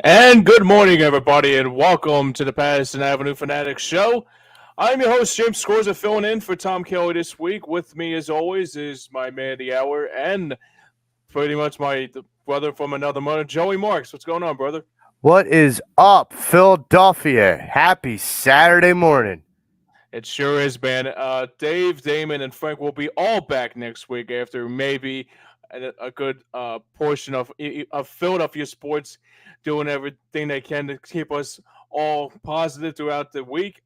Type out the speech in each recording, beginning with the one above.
And good morning, everybody, and welcome to the Pattison Avenue Phantics show. I'm your host, James Scorza, filling in for Tom Kelly this week. With me, as always, is my man of the hour and pretty much my brother from another mother, Joey Marks. What's going on, brother? What is up, Philadelphia? Happy Saturday morning. It sure is, man. Dave, Damon, and Frank will be all back next week after maybe a good portion of Philadelphia sports doing everything they can to keep us all positive throughout the week.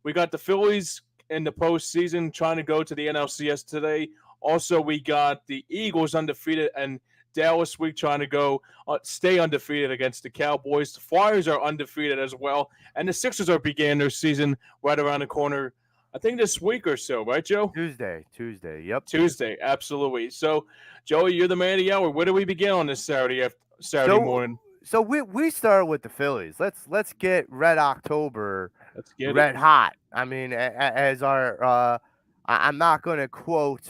We got the Phillies in the postseason trying to go to the NLCS today. Also, we got the Eagles undefeated and Dallas week trying to go stay undefeated against the Cowboys. The Flyers are undefeated as well, and the Sixers are beginning their season right around the corner. I think this week or so, right, Joe? Tuesday. Yep. Tuesday, absolutely. So, Joey, you're the man of the hour. Where do we begin on this Saturday morning? So we start with the Phillies. Let's get Red October red hot. I mean, as our I'm not going to quote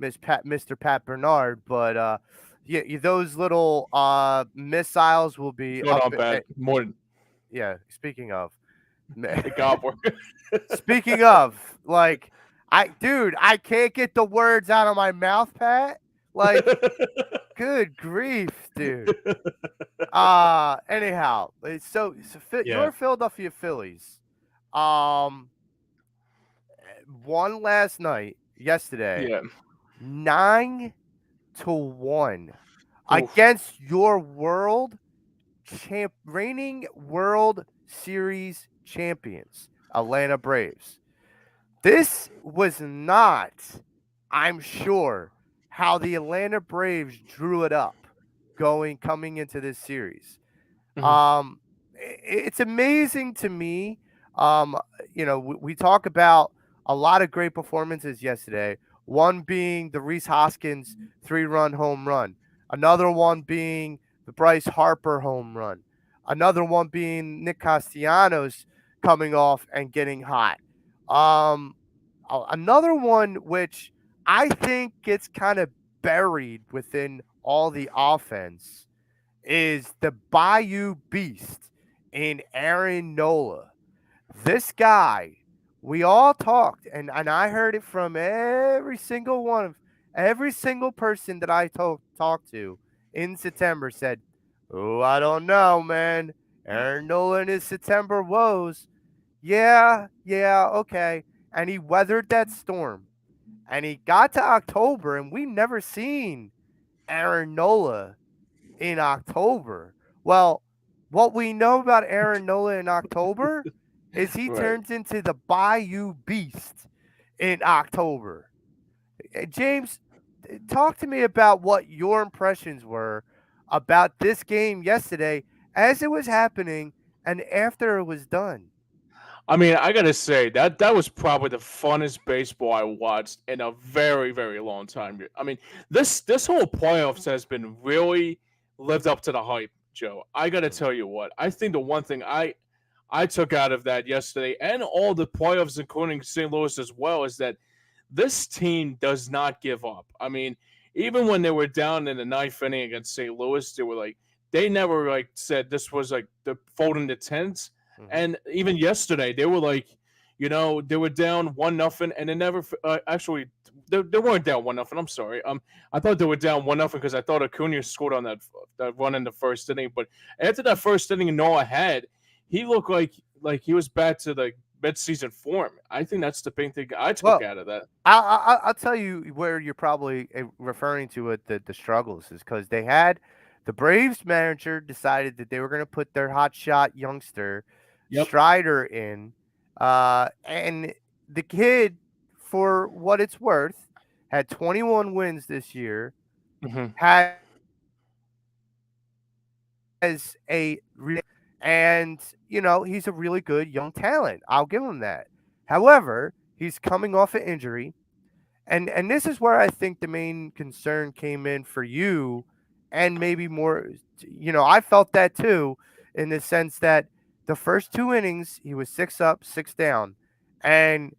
Mr. Pat Bernard, but those little missiles will be going on bad. More. Yeah. Speaking of, speaking of, like, I can't get the words out of my mouth, Pat. Like, good grief, dude. Anyhow, so your Philadelphia Phillies, won last night, yesterday, 9-1 against your reigning World Series champions, Atlanta Braves. This was not, I'm sure, how the Atlanta Braves drew it up coming into this series. Mm-hmm. It's amazing to me. We talk about a lot of great performances yesterday. One being the Rhys Hoskins 3-run home run. Another one being the Bryce Harper home run. Another one being Nick Castellanos coming off and getting hot. Another one which I think gets kind of buried within all the offense is the Bayou Beast in Aaron Nola. This guy, we all talked, and I heard it from every single person that I talked to in September said, "Oh, I don't know, man. Aaron Nola and his September woes." Yeah, okay. And he weathered that storm. And he got to October, and we never seen Aaron Nola in October. Well, what we know about Aaron Nola in October is he turns into the Bayou Beast in October. James, talk to me about what your impressions were about this game yesterday as it was happening and after it was done. I mean, I gotta say that was probably the funnest baseball I watched in a very, very long time. I mean, this whole playoffs has been really lived up to the hype, Joe. I gotta tell you what. I think the one thing I took out of that yesterday and all the playoffs, including St. Louis as well, is that this team does not give up. I mean, even when they were down in the ninth inning against St. Louis, they never said this was the folding the tents. And even yesterday, they were They were down 1-0, and they never actually they weren't down 1-0. I'm sorry. I thought they were down 1-0 because I thought Acuna scored on that run in the first inning. But after that first inning, Noah had he looked like he was back to the mid-season form. I think that's the big thing I took Well, out of that. I'll tell you where you're probably referring to it, the struggles is because they had the Braves manager decided that they were going to put their hotshot youngster Yep. Strider in, and the kid, for what it's worth, had 21 wins this year, Hmm. has and he's a really good young talent. I'll give him that. However, he's coming off an injury. And this is where I think the main concern came in for you, and maybe more. I felt that too, in the sense that the first 2 innings he was 6 up, 6 down, and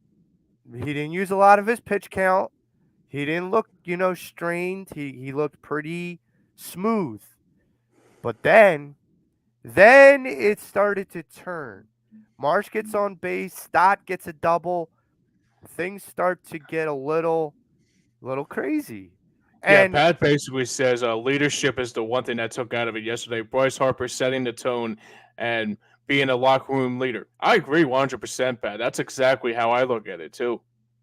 he didn't use a lot of his pitch count. He didn't look, strained. He looked pretty smooth. But then it started to turn. Marsh gets on base. Stott gets a double. Things start to get a little crazy. Yeah, And Pat basically says leadership is the one thing that took out of it yesterday. Bryce Harper setting the tone and being a locker room leader. I agree 100%, Pat. That's exactly how I look at it too.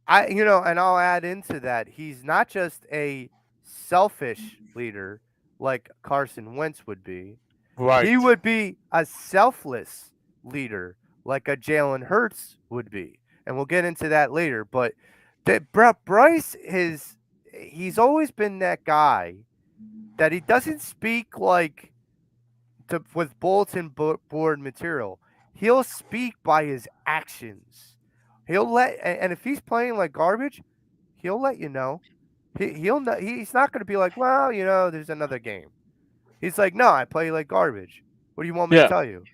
and I'll add into that, he's not just a selfish leader like Carson Wentz would be. He Right. would be a selfless leader like a Jalen Hurts would be. And we'll get into that later. But Bryce he's always been that guy that he doesn't speak like with bulletin board material. He'll speak by his actions. And if he's playing like garbage, he'll let you know. He'll know. He's not going to be like, well, there's another game. He's like, no, I play like garbage. What do you want me to Yeah. tell you?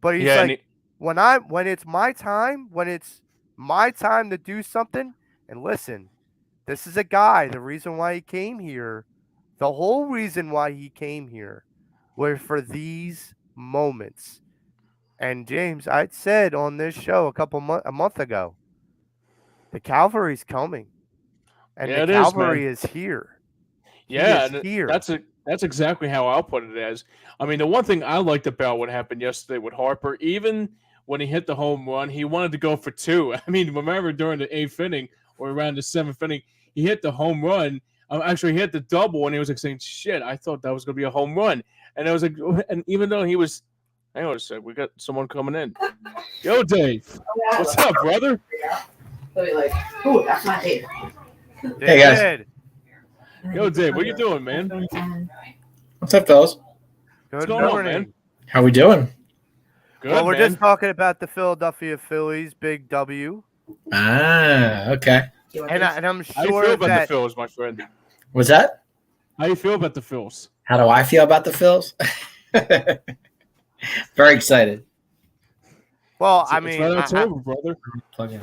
But he's Yeah, and like, when it's my time, when it's my time to do something, and listen, this is a guy. The reason why he came here, the whole reason why he came here, were for these moments. And James, I said on this show a month ago, the cavalry's coming, and the yeah, it is, man. cavalry is here. He Yeah, is and here. that's exactly how I'll put it as. I mean, the one thing I liked about what happened yesterday with Harper, even when he hit the home run, he wanted to go for two. I mean, remember during the eighth inning or around the seventh inning, he hit the home run. Actually, he hit the double, and he was like saying, "Shit, I thought that was gonna be a home run." And I was like, and even though he was, hang on a sec, we got someone coming in. Yo, Dave, what's up, brother? They'll be like, "Ooh, that's my Dave." Hey, guys. David, Yo, Dave, what you doing, man? What's up, fellas? good going on, morning. man? How we doing? Good, Well, we're man. just talking about the Philadelphia Phillies, big W, Okay. and I'm How you feel sure about that the Phils, my friend? What's that? How you feel about the Phils? How do I feel about the Phils? Very excited. well, I It's mean, right October, brother. Plug in.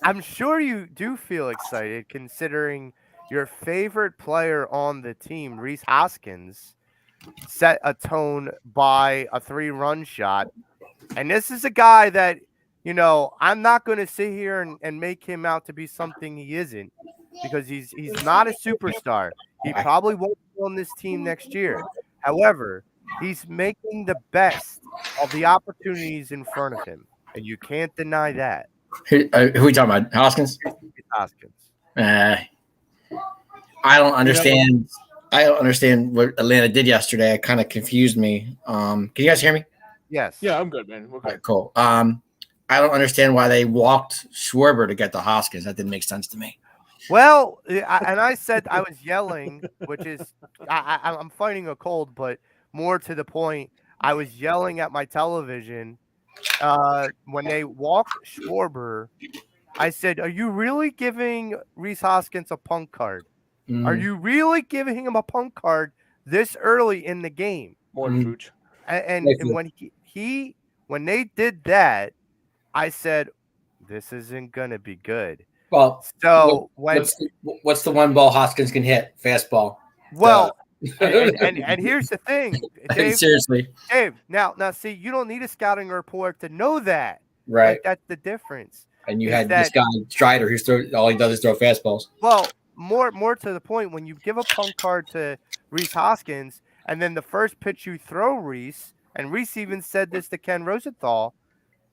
I'm sure you do feel excited considering your favorite player on the team, Reese Hoskins, set a tone by a 3-run shot. And this is a guy that, I'm not going to sit here and make him out to be something he isn't, because he's not a superstar. He probably won't be on this team next year. However, he's making the best of the opportunities in front of him, and you can't deny that. Who are we talking about? Hoskins? Reese Hoskins. I don't understand. I don't understand what Atlanta did yesterday. It kind of confused me. Can you guys hear me? Yes. Yeah, I'm good, man. We're All good. right, cool. I don't understand why they walked Schwarber to get the Hoskins. That didn't make sense to me. Well, I said I was yelling, which is I'm fighting a cold, but more to the point, I was yelling at my television when they walked Schwarber. I said, "Are you really giving Reese Hoskins a punk card? Are Mm, you really giving him a punk card this early in the game?" Morning, Mhm. Fooch. And when when they did that, I said, "This isn't gonna be good." Well, So what's the one ball Hoskins can hit? Fastball. well, and here's the thing, Dave. Seriously, Dave, now see, you don't need a scouting report to know that. right? Like, that's the difference. and you is had this that guy Strider who's all he does is throw fastballs. well, more to the point, when you give a punt card to Reese Hoskins, and then the first pitch you throw Reese, and Reese even said this to Ken Rosenthal,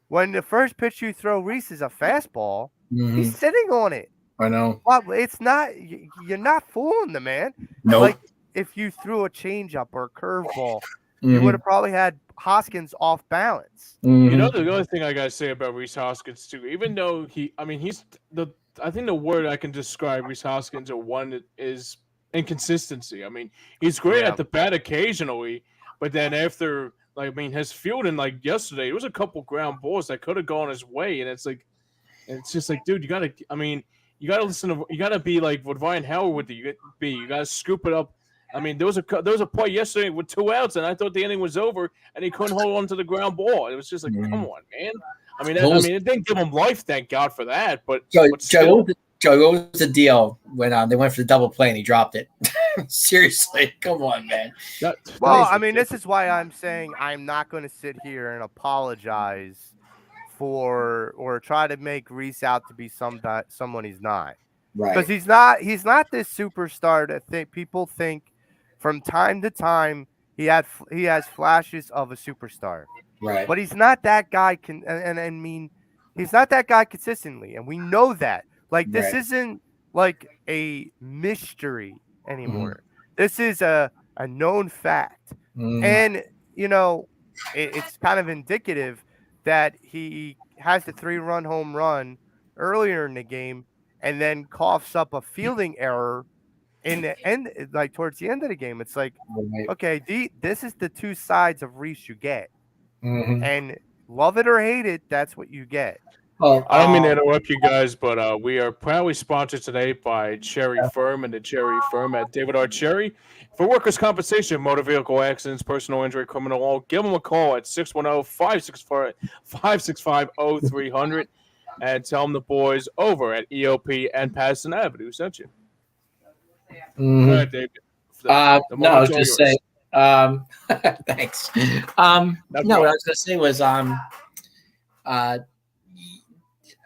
when the first pitch you throw Reese is a fastball, he's sitting on it. I know. Well, it's not. You're not fooling the man. Nope. Like if you threw a changeup or a curveball, you Mhm. would have probably had Hoskins off balance. You know, Mhm. the other thing I gotta say about Reese Hoskins too, even though he's the. I think the word I can describe Reese Hoskins or one is inconsistency. I mean, he's great Yeah. at the bat occasionally, but then after, like, I mean, his fielding, like yesterday, there was a couple ground balls that could have gone his way, and it's like, and it's just like, dude, you gotta. I mean, you gotta listen to. You gotta be like what Ryan Howard would be. You gotta scoop it up. I mean, there was a play yesterday with 2 outs, and I thought the inning was over, and he couldn't hold on to the ground ball. It was just like, come on, man. I mean, it didn't give him life, thank God for that. But Joe, still, what was the deal when they went for the double play and he dropped it? Seriously, come on, man. Well, I mean, this is why I'm saying I'm not going to sit here and apologize for or try to make Reese out to be someone he's not. Because Right. he's not this superstar that people think from time to time he has flashes of a superstar. Right. But he's not that guy and I mean, he's not that guy consistently, and we know that. Like, this Right. isn't like a mystery anymore. This is a known fact. And you know, it's kind of indicative that he has the 3-run home run earlier in the game and then coughs up a fielding error in the end, like towards the end of the game. It's like, Right. okay, this is the two sides of Reese you get. Mhm. And love it or hate it, that's what you get. Well, I don't mean to interrupt you guys, but we are proudly sponsored today by Cherry Firm and the Cherry Firm at David R. Cherry. For workers' compensation, motor vehicle accidents, personal injury, criminal law, give them a call at 610-565-0300 and tell them the boys over at EOP and Pattison Avenue sent you. mhm. Go ahead, Dave. No, I was moment's all going to say. Thanks. No, what I was going to say was,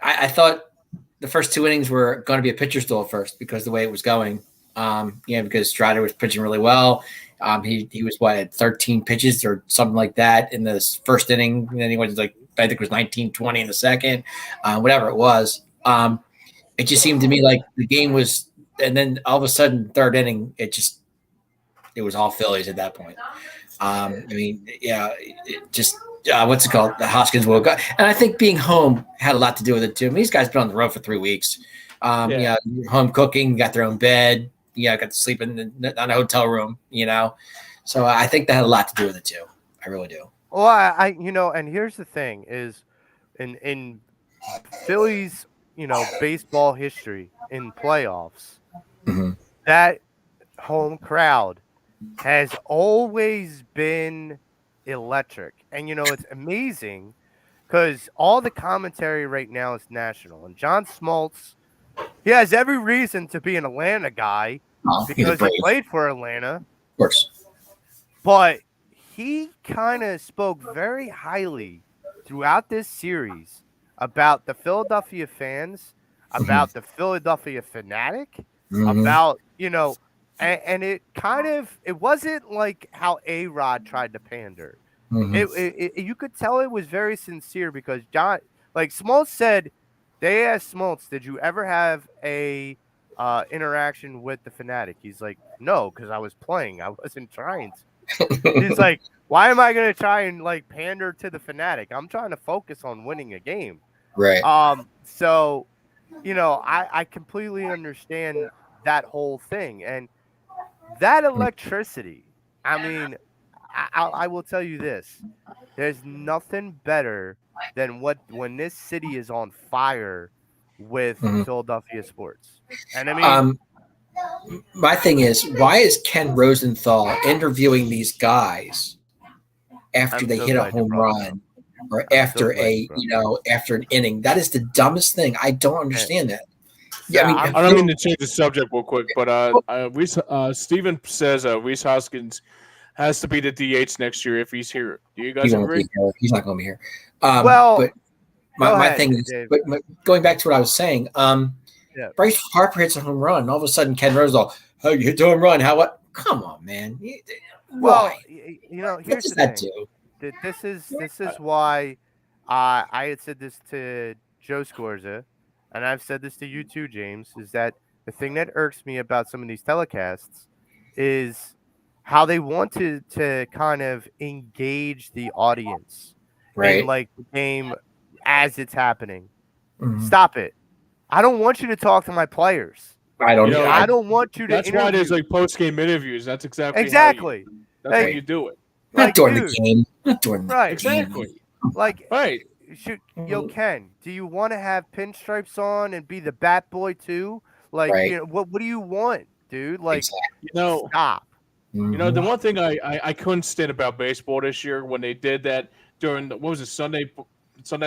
I thought the first 2 innings were going to be a pitcher's duel at first because the way it was going. Because Strider was pitching really well. He was at 13 pitches or something like that in the first inning, and then he went to I think it was 19-20 in the second, whatever it was. It just seemed to me like the game was, and then all of a sudden, third inning, it was all Phillies at that point. What's it called? The Hoskins woke up, and I think being home had a lot to do with it too. I mean, these guys been on the road for 3 weeks. You're home cooking, got their own bed. Got to sleep in a hotel room. So I think that had a lot to do with it too. I really do. Well, I and here's the thing is, in Phillies, baseball history in playoffs, that home crowd has always been electric. And it's amazing because all the commentary right now is national. And John Smoltz, he has every reason to be an Atlanta guy because he played for Atlanta. Of course. But he kind of spoke very highly throughout this series about the Philadelphia fans, about the Philadelphia fanatic, about, and it wasn't like how A-Rod tried to pander. You could tell it was very sincere because Smoltz said, they asked Smoltz, did you ever have a interaction with the fanatic? He's like, no, because I was playing. I wasn't trying to. He's like, why am I going to try and pander to the fanatic? I'm trying to focus on winning a game. Right. So, I completely understand that whole thing. And that electricity, I mean, I will tell you this. There's nothing better than when this city is on fire with Philadelphia sports. And I mean, my thing is, why is Ken Rosenthal interviewing these guys after they hit a home run or after after an inning? That is the dumbest thing. I don't understand that. I don't mean to change the subject real quick, but Steven says Reese Hoskins has to be the DH next year if he's here. Do you guys agree? He's not going to be here. my ahead, thing is, Dave. but going back to what I was saying, Yeah. Bryce Harper hits a home run. And all of a sudden, Ken Rosenthal, oh, you hit the home run. How what? Come on, man. Well, Why? What here's does the that thing. do? This is why I had said this to Joe Scorza, and I've said this to you too, James. Is that the thing that irks me about some of these telecasts is how they want to kind of engage the audience in Right. like the game as it's happening. Mhm. Stop it. I don't want you to talk to my players. I don't. You know, I don't want you to That's why there's interview. like post game interviews. That's exactly Exactly. That's Like, how you do it. not like, during dude, the game. Not during the right. game. Exactly. Like, Right. yo, Ken, do you want to have pinstripes on and be the bat boy too? Like, Right. what do you want, dude? Like, Exactly. You know, stop. the one thing I couldn't stand about baseball this year when they did that during what was it, Sunday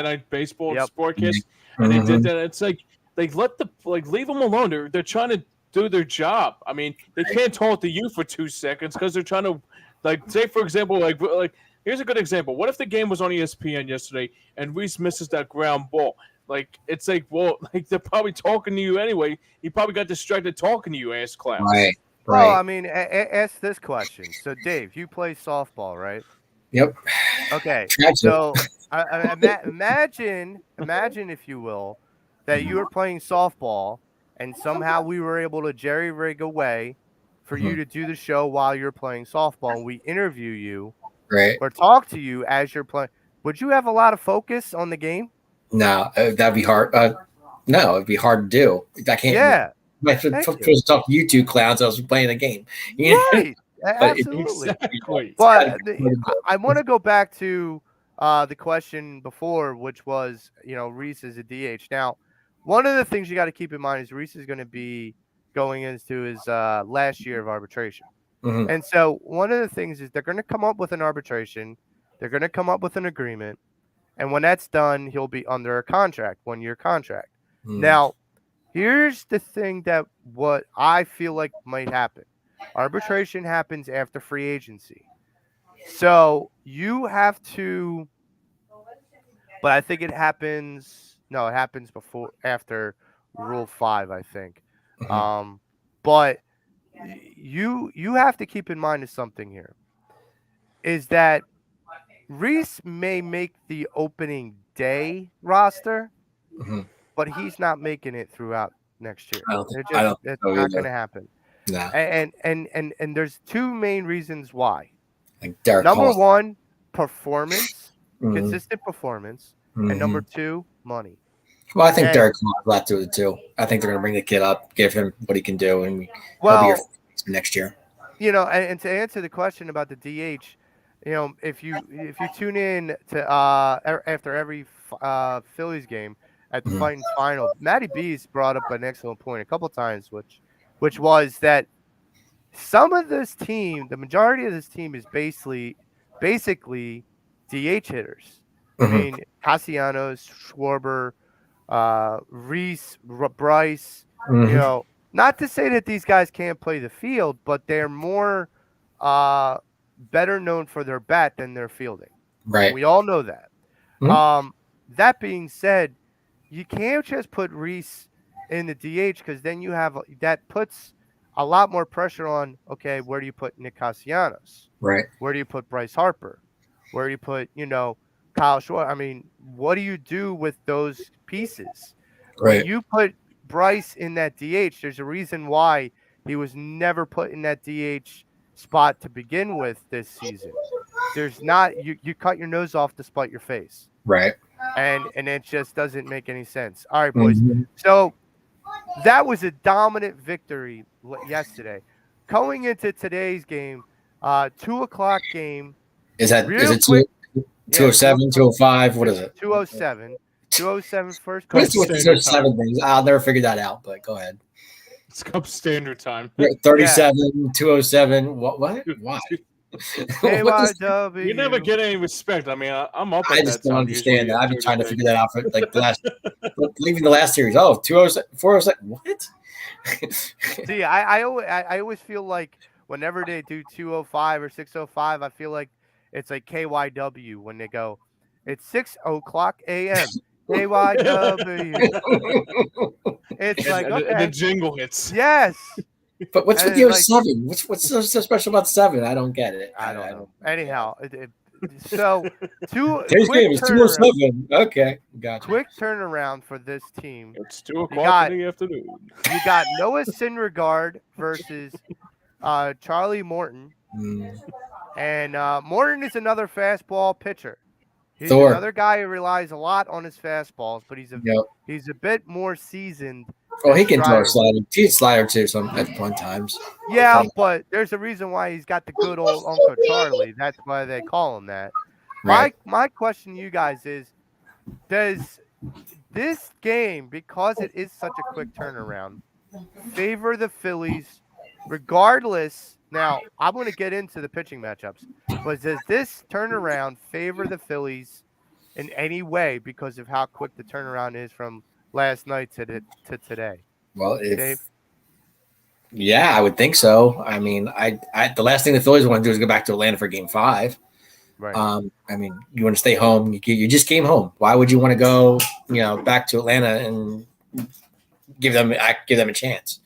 night baseball Yep. Sportcast, and they did that. It's like leave them alone. They're trying to do their job. I mean, they can't talk to you for 2 seconds because they're trying to say for example like here's a good example. What if the game was on ESPN yesterday and Reese misses that ground ball? Like it's like well like they're probably talking to you anyway. He probably got distracted talking to you, ass clowns. Right. Well, Right. I mean, ask this question. So, Dave, you play softball, right? Yep. Okay. Tried to. So, imagine, if you will, that you were playing softball and somehow we were able to jerry rig a way for you to do the show while you're playing softball and we interview you Right. or talk to you as you're playing. Would you have a lot of focus on the game? No, that'd be hard. No, it'd be hard to do. I can't. Yeah. My Thank supposed you. to talk to you two clowns. I was playing a game. You know? Right. But it- Absolutely. Exactly. But gotta- I want to go back to the question before, which was, Reese is a DH. Now, one of the things you got to keep in mind is Reese is going to be going into his last year of arbitration. Mhm. And so one of the things is they're going to come up with an arbitration. They're going to come up with an agreement. And when that's done, he'll be under a contract, 1-year contract. Now, here's the thing that what I feel like might happen. Arbitration happens after free agency. So you have to, but I think it happens after Rule 5, I think. Mhm. But you have to keep in mind is something here. Is that Reese may make the opening day roster, Mhm. but he's not making it throughout next year. I don't think so It's not going either. to happen. No, And there's two main reasons why. like Derek Number Hall. one, performance, Mhm. consistent performance, and number two, money. Well, I think and- Derek Hall has a lot to do with it too. I think they're going to bring the kid up, give him what he can do, and he'll be your Well, next year. and to answer the question about the DH, if you tune in to after every Phillies game at the Mhm. Titans final, Matty B's brought up an excellent point a couple times, which was that some of this team, the majority of this team is basically DH hitters. I Mhm. mean, Castellanos, Schwarber, Reese, Bryce, Mhm. not to say that these guys can't play the field, but they're more better known for their bat than their fielding. Right. We all know that. Mhm. That being said, you can't just put Reese in the DH because then that puts a lot more pressure on, okay, where do you put Nick Castellanos? Right. Where do you put Bryce Harper? Where do you put, Kyle Schwarber? I mean, what do you do with those pieces? When Right. you put Bryce in that DH, there's a reason why he was never put in that DH spot to begin with this season. There's not you cut your nose off to spite your face. Right. And it just doesn't make any sense. All right, boys. Mhm. So that was a dominant victory yesterday. Going into today's game, 2:00 game. Is Real it quick. 207, 205? What is it? 207. 207 first What pitch. is it with the 207 things? I'll never figure that out, but go ahead. It's Cup standard time. 37, 207. What? Why? What is- KYW. You never get any respect. I mean, I'm up. I At just that don't time understand usually that. I've been during trying the to day. figure that out for like the last, leaving the last series. Oh, 207, 407. What? See, I always feel like whenever they do 205 or 605, I feel like it's like KYW when they go, it's 6:00 a.m. KYW. It's like, And the okay, jingle hits. yes. But what's And with it's your like, 7? What's so special about 7? I don't get it. I don't I know. don't get Anyhow, so Today's quick game is turnaround. 207. Okay, gotcha. Quick turnaround for this team. It's You 2 o'clock got in the afternoon. you got Noah Syndergaard versus Charlie Morton, Mm. and Morton is another fastball pitcher. He's Thor. another guy who relies a lot on his fastballs, but Yep. he's a bit more seasoned. Oh, than he can throw a Strider. slider. He can slider too. Some at one times. Yeah, but there's a reason why he's got the good old Uncle Charlie. That's why they call him that. Right. My question to you guys is, does this game, because it is such a quick turnaround, favor the Phillies regardless? Now, I'm going to get into the pitching matchups, but does this turnaround favor the Phillies in any way because of how quick the turnaround is from last night to today? Well, Dave? yeah, I would think so. I mean, the last thing the Phillies want to do is go back to Atlanta for Game 5. Right. I mean, you want to stay home. You just came home. Why would you want to go, back to Atlanta and give them a chance?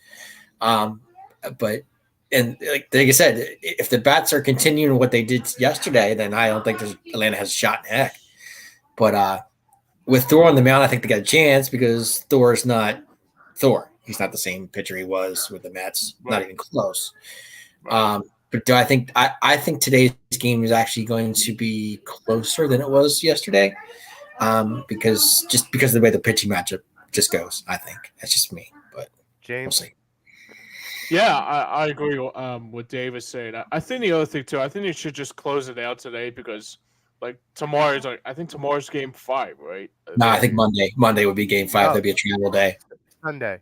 But like I said, if the bats are continuing what they did yesterday, then I don't think Atlanta has a shot in heck. But with Thor on the mound, I think they got a chance because Thor is not Thor. He's not the same pitcher he was with the Mets. Right. Not even close. Right. But do I think today's game is actually going to be closer than it was yesterday? Because of the way the pitching matchup just goes. I think that's just me, but James? we'll see. Yeah, I agree with Davis saying. I think the other thing too, I think they should just close it out today because I think tomorrow's game 5, right? No, I think Monday would be Game 5. Oh. That'd be a travel day. Sunday.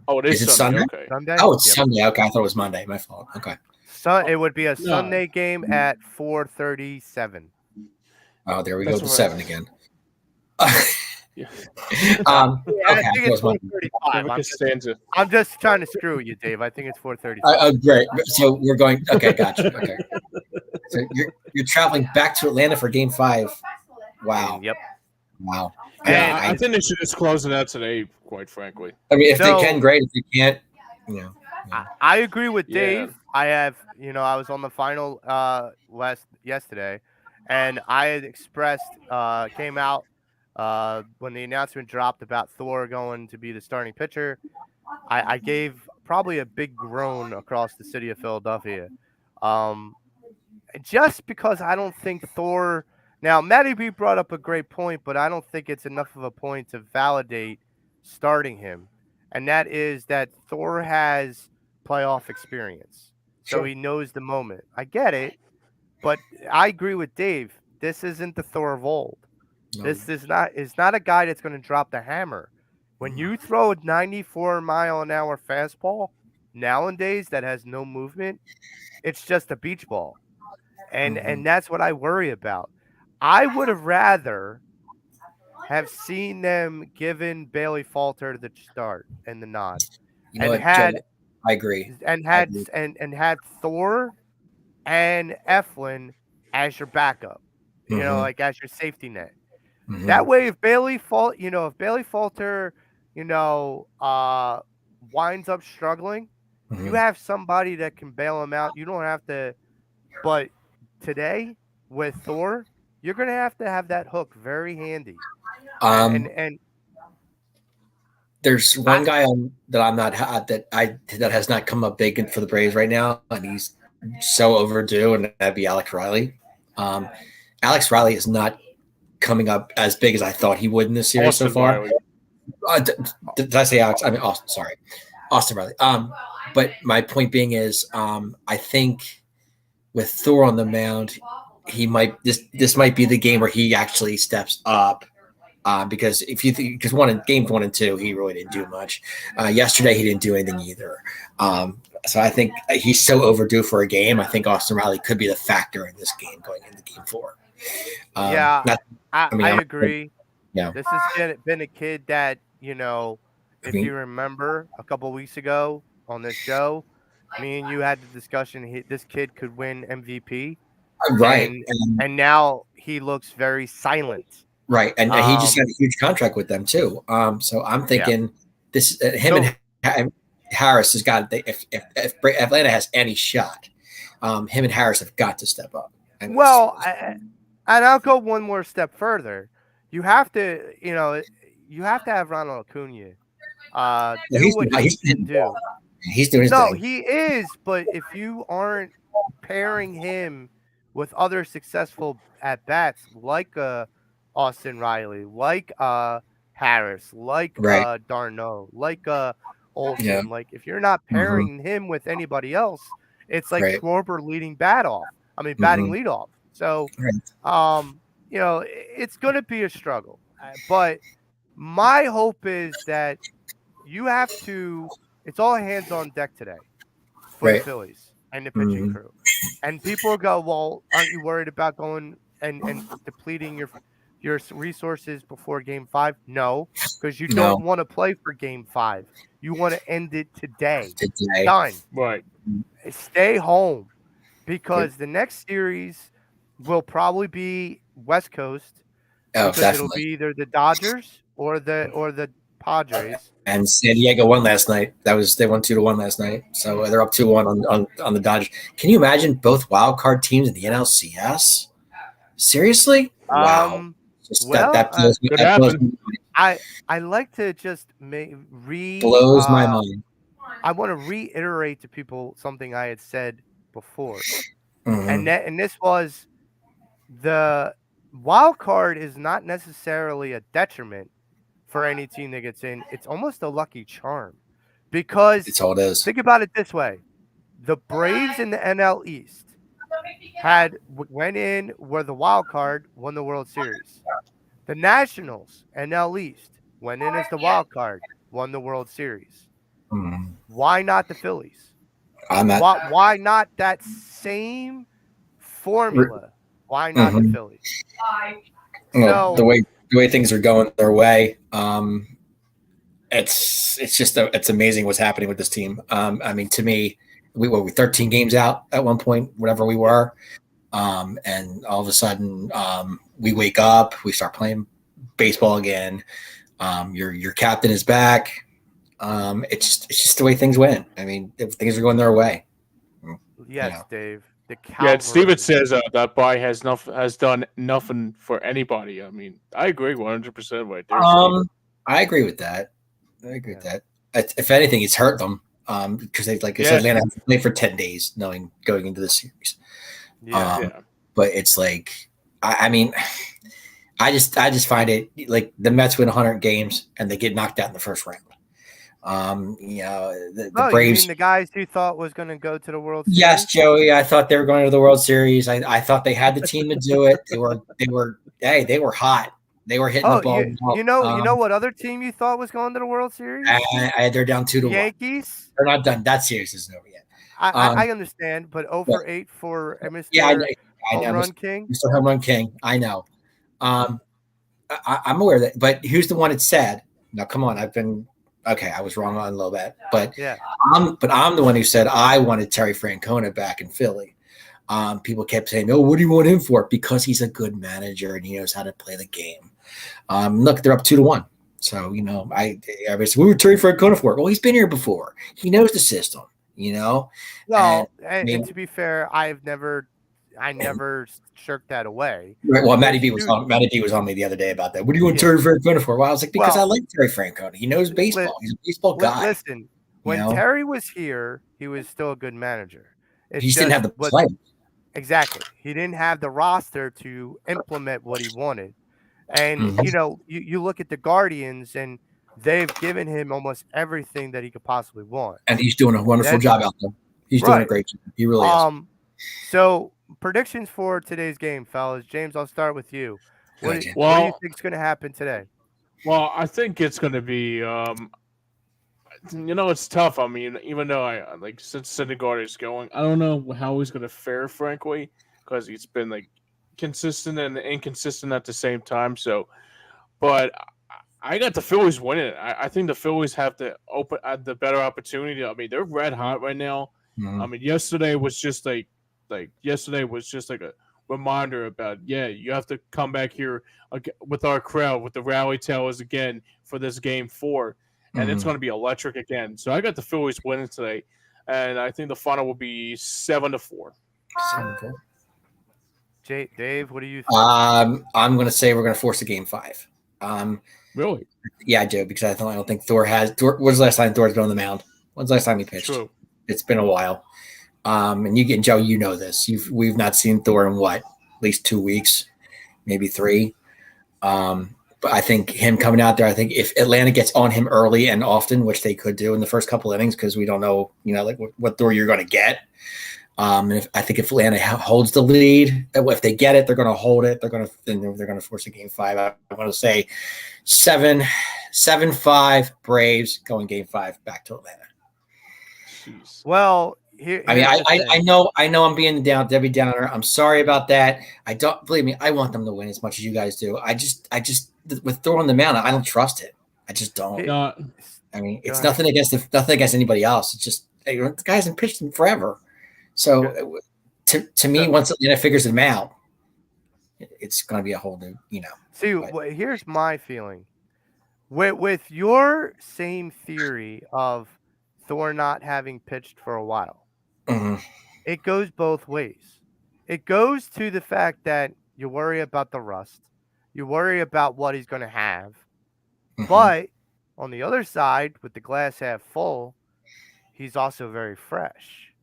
Oh, it is Is it Sunday. Sunday? Okay. Sunday? Oh, it's Yep. Sunday. Okay, I thought it was Monday. My fault. Okay. So it would be a No. Sunday game at 4:37. Oh, there we That's go with what- 7 again. Yeah. Okay, I I think thought it it's was Monday. 4:35. Costanza. I'm just trying to screw with you, Dave. I think it's 4:35. Oh, great. So we're going. Okay, gotcha. Okay. So you're traveling back to Atlanta for Game 5. Wow. Yep. Wow. Yeah, And I think they should just close it out today. Quite frankly. I mean, if So- they can, great. If they can't, I agree with Yeah. Dave. I have, I was on the final yesterday, and I had expressed came out when the announcement dropped about Thor going to be the starting pitcher. I gave probably a big groan across the city of Philadelphia, just because I don't think Thor. Now, Matty B brought up a great point, but I don't think it's enough of a point to validate starting him, and that is that Thor has playoff experience. So Sure. he knows the moment. I get it, but I agree with Dave. This isn't the Thor of old. No. This is not a guy that's going to drop the hammer. When you throw a 94-mile-an-hour fastball nowadays that has no movement, it's just a beach ball. And that's what I worry about. I would have rather have seen them given Bailey Falter the start and the nod. You know and what, had Joe, I agree. and I had agree. and had Thor and Eflin as your backup, Mhm. like as your safety net. Mhm. That way, if Bailey Falter, winds up struggling, you Mhm. have somebody that can bail him out. You don't have to. But today with Thor, you're gonna have to have that hook very handy. And There's one guy that I'm not that has not come up big for the Braves right now, and he's so overdue, and that'd be Alex Riley. Alex Riley is not coming up as big as I thought he would in this series so Austin far. Riley. Did I say Alex? I mean Austin. Sorry, Austin Riley. But my point being is, I think with Thor on the mound, he might this might be the game where he actually steps up. Because because games 1 and 2, he really didn't do much. Yesterday, he didn't do anything either. So I think he's so overdue for a game. I think Austin Riley could be the factor in this game going into Game 4. I agree. Yeah. This has been a kid that, if you remember a couple weeks ago on this show, me and you had the discussion. This kid could win MVP. Right. And now he looks very silent. Right, and he just got a huge contract with them too. So I'm thinking this and Harris has got if Atlanta has any shot, him and Harris have got to step up. And I'll go one more step further. You have to, you have to have Ronald Acuna do what he can do. He's doing his thing. He is, but if you aren't pairing him with other successful at bats like Austin Riley, like Harris, like Darno, like Olsen, like if you're not pairing him with anybody else, it's like Schwarber leading batting leadoff. So, it's going to be a struggle. But my hope is that you have to. It's all hands on deck today for the Phillies and the pitching crew. And people go, well, aren't you worried about going and depleting your resources before Game 5? No, because you don't want to play for Game 5. You want to end it today. Done. Right. Stay home because the next series will probably be West Coast. Oh, because it'll be either the Dodgers or the Padres. And San Diego won last night. They won 2-1 last night. So they're up 2-1 on the Dodgers. Can you imagine both wild card teams in the NLCS? Seriously? Wow. That blows me. I like to just blows my mind. I want to reiterate to people something I had said before. And this was the wild card is not necessarily a detriment for any team that gets in. It's almost a lucky charm because it's all it is. Think about it this way. The Braves in the NL East went in, were the wild card, won the World Series. The Nationals, NL East, went in as the wild card, won the World Series. Why not the Phillies? Why not that same formula? Why not the Phillies? Well, the way things are going their way, it's amazing what's happening with this team. I mean, to me, we were 13 games out at one point, whatever we were, and all of a sudden we wake up, we start playing baseball again. Your captain is back. It's just the way things went. I mean, things are going their way. Yes, Dave. Steven says that bye has done nothing for anybody. I mean, I agree 100% right there. I agree with that. If anything, it's hurt them because they, like I said, Atlanta has to play for 10 days, knowing going into the series. But it's like, I mean, I just find it like the Mets win 100 games and they get knocked out in the first round. The Braves, you mean the guys who thought was going to go to the World Series? Yes, Joey. I thought they were going to the World Series. I thought they had the team to do it. They were hot. They were hitting the ball. You know what other team you thought was going to the World Series? They're down 2-1. Yankees. They're not done. That series isn't over yet. I understand, but 0-8 for Mr. Home Run King. Mr. Home Run King. I know. I'm aware of that. But who's the one that's sad? Now, come on. I was wrong on a little bit, but I'm the one who said I wanted Terry Francona back in Philly. People kept saying, "Oh, what do you want him for?" Because he's a good manager and he knows how to play the game. Look, they're up 2-1. So I was we were Terry Francona for it. Well, he's been here before. He knows the system. Well, and to be fair, I never shirked that away. Right. Well, Matty B was on me the other day about that. What do you want Terry Francona for? Well, I was like, because I like Terry Francona. He knows baseball. He's a baseball guy. Listen, when Terry was here, he was still a good manager. He just didn't have the play. Exactly. He didn't have the roster to implement what he wanted. And, you look at the Guardians, and they've given him almost everything that he could possibly want. And he's doing a wonderful job out there. He's doing a great job. He really is. So, predictions for today's game, fellas. James, I'll start with you. What do you think is going to happen today? Well, I think it's going to be, it's tough. I mean, even though since Syndergaard is going, I don't know how he's going to fare, frankly, because he's been consistent and inconsistent at the same time. So, but I got the Phillies winning it. I think the Phillies have the better opportunity. I mean, they're red hot right now. I mean, yesterday was just like reminder about, yeah, you have to come back here with our crowd, with the rally towers again for this game 4, and it's Mhm. going to be electric again. So I got the Phillies winning today, and I think the final will be 7-4. 7-4. Dave, what do you think? I'm going to say we're going to force a game 5. Really? Yeah, I do, because I don't think Thor has. When's the last time Thor's been on the mound? When's the last time he pitched? True. It's been a while. And you and Joe, you know this. We've not seen Thor in what, at least 2 weeks, maybe 3. But I think him coming out there, I think if Atlanta gets on him early and often, which they could do in the first couple innings, because we don't know, like what Thor you're going to get. And I think if Atlanta holds the lead, if they get it, they're going to hold it. They're going to force a game 5. I want to say 7-5 Braves going game 5 back to Atlanta. Jeez. Well, I know I'm being Debbie Downer. I'm sorry about that. I don't believe me. I want them to win as much as you guys do. I just with throwing them out, I don't trust it. I just don't. No, I mean, it's nothing against anybody else. It's just the guy hasn't pitched in forever. So to me, once Atlanta figures them out, it's going to be a whole new, See, here's my feeling. With your same theory of Thor not having pitched for a while, it goes both ways. It goes to the fact that you worry about the rust, you worry about what he's going to have, but on the other side, with the glass half full, he's also very fresh.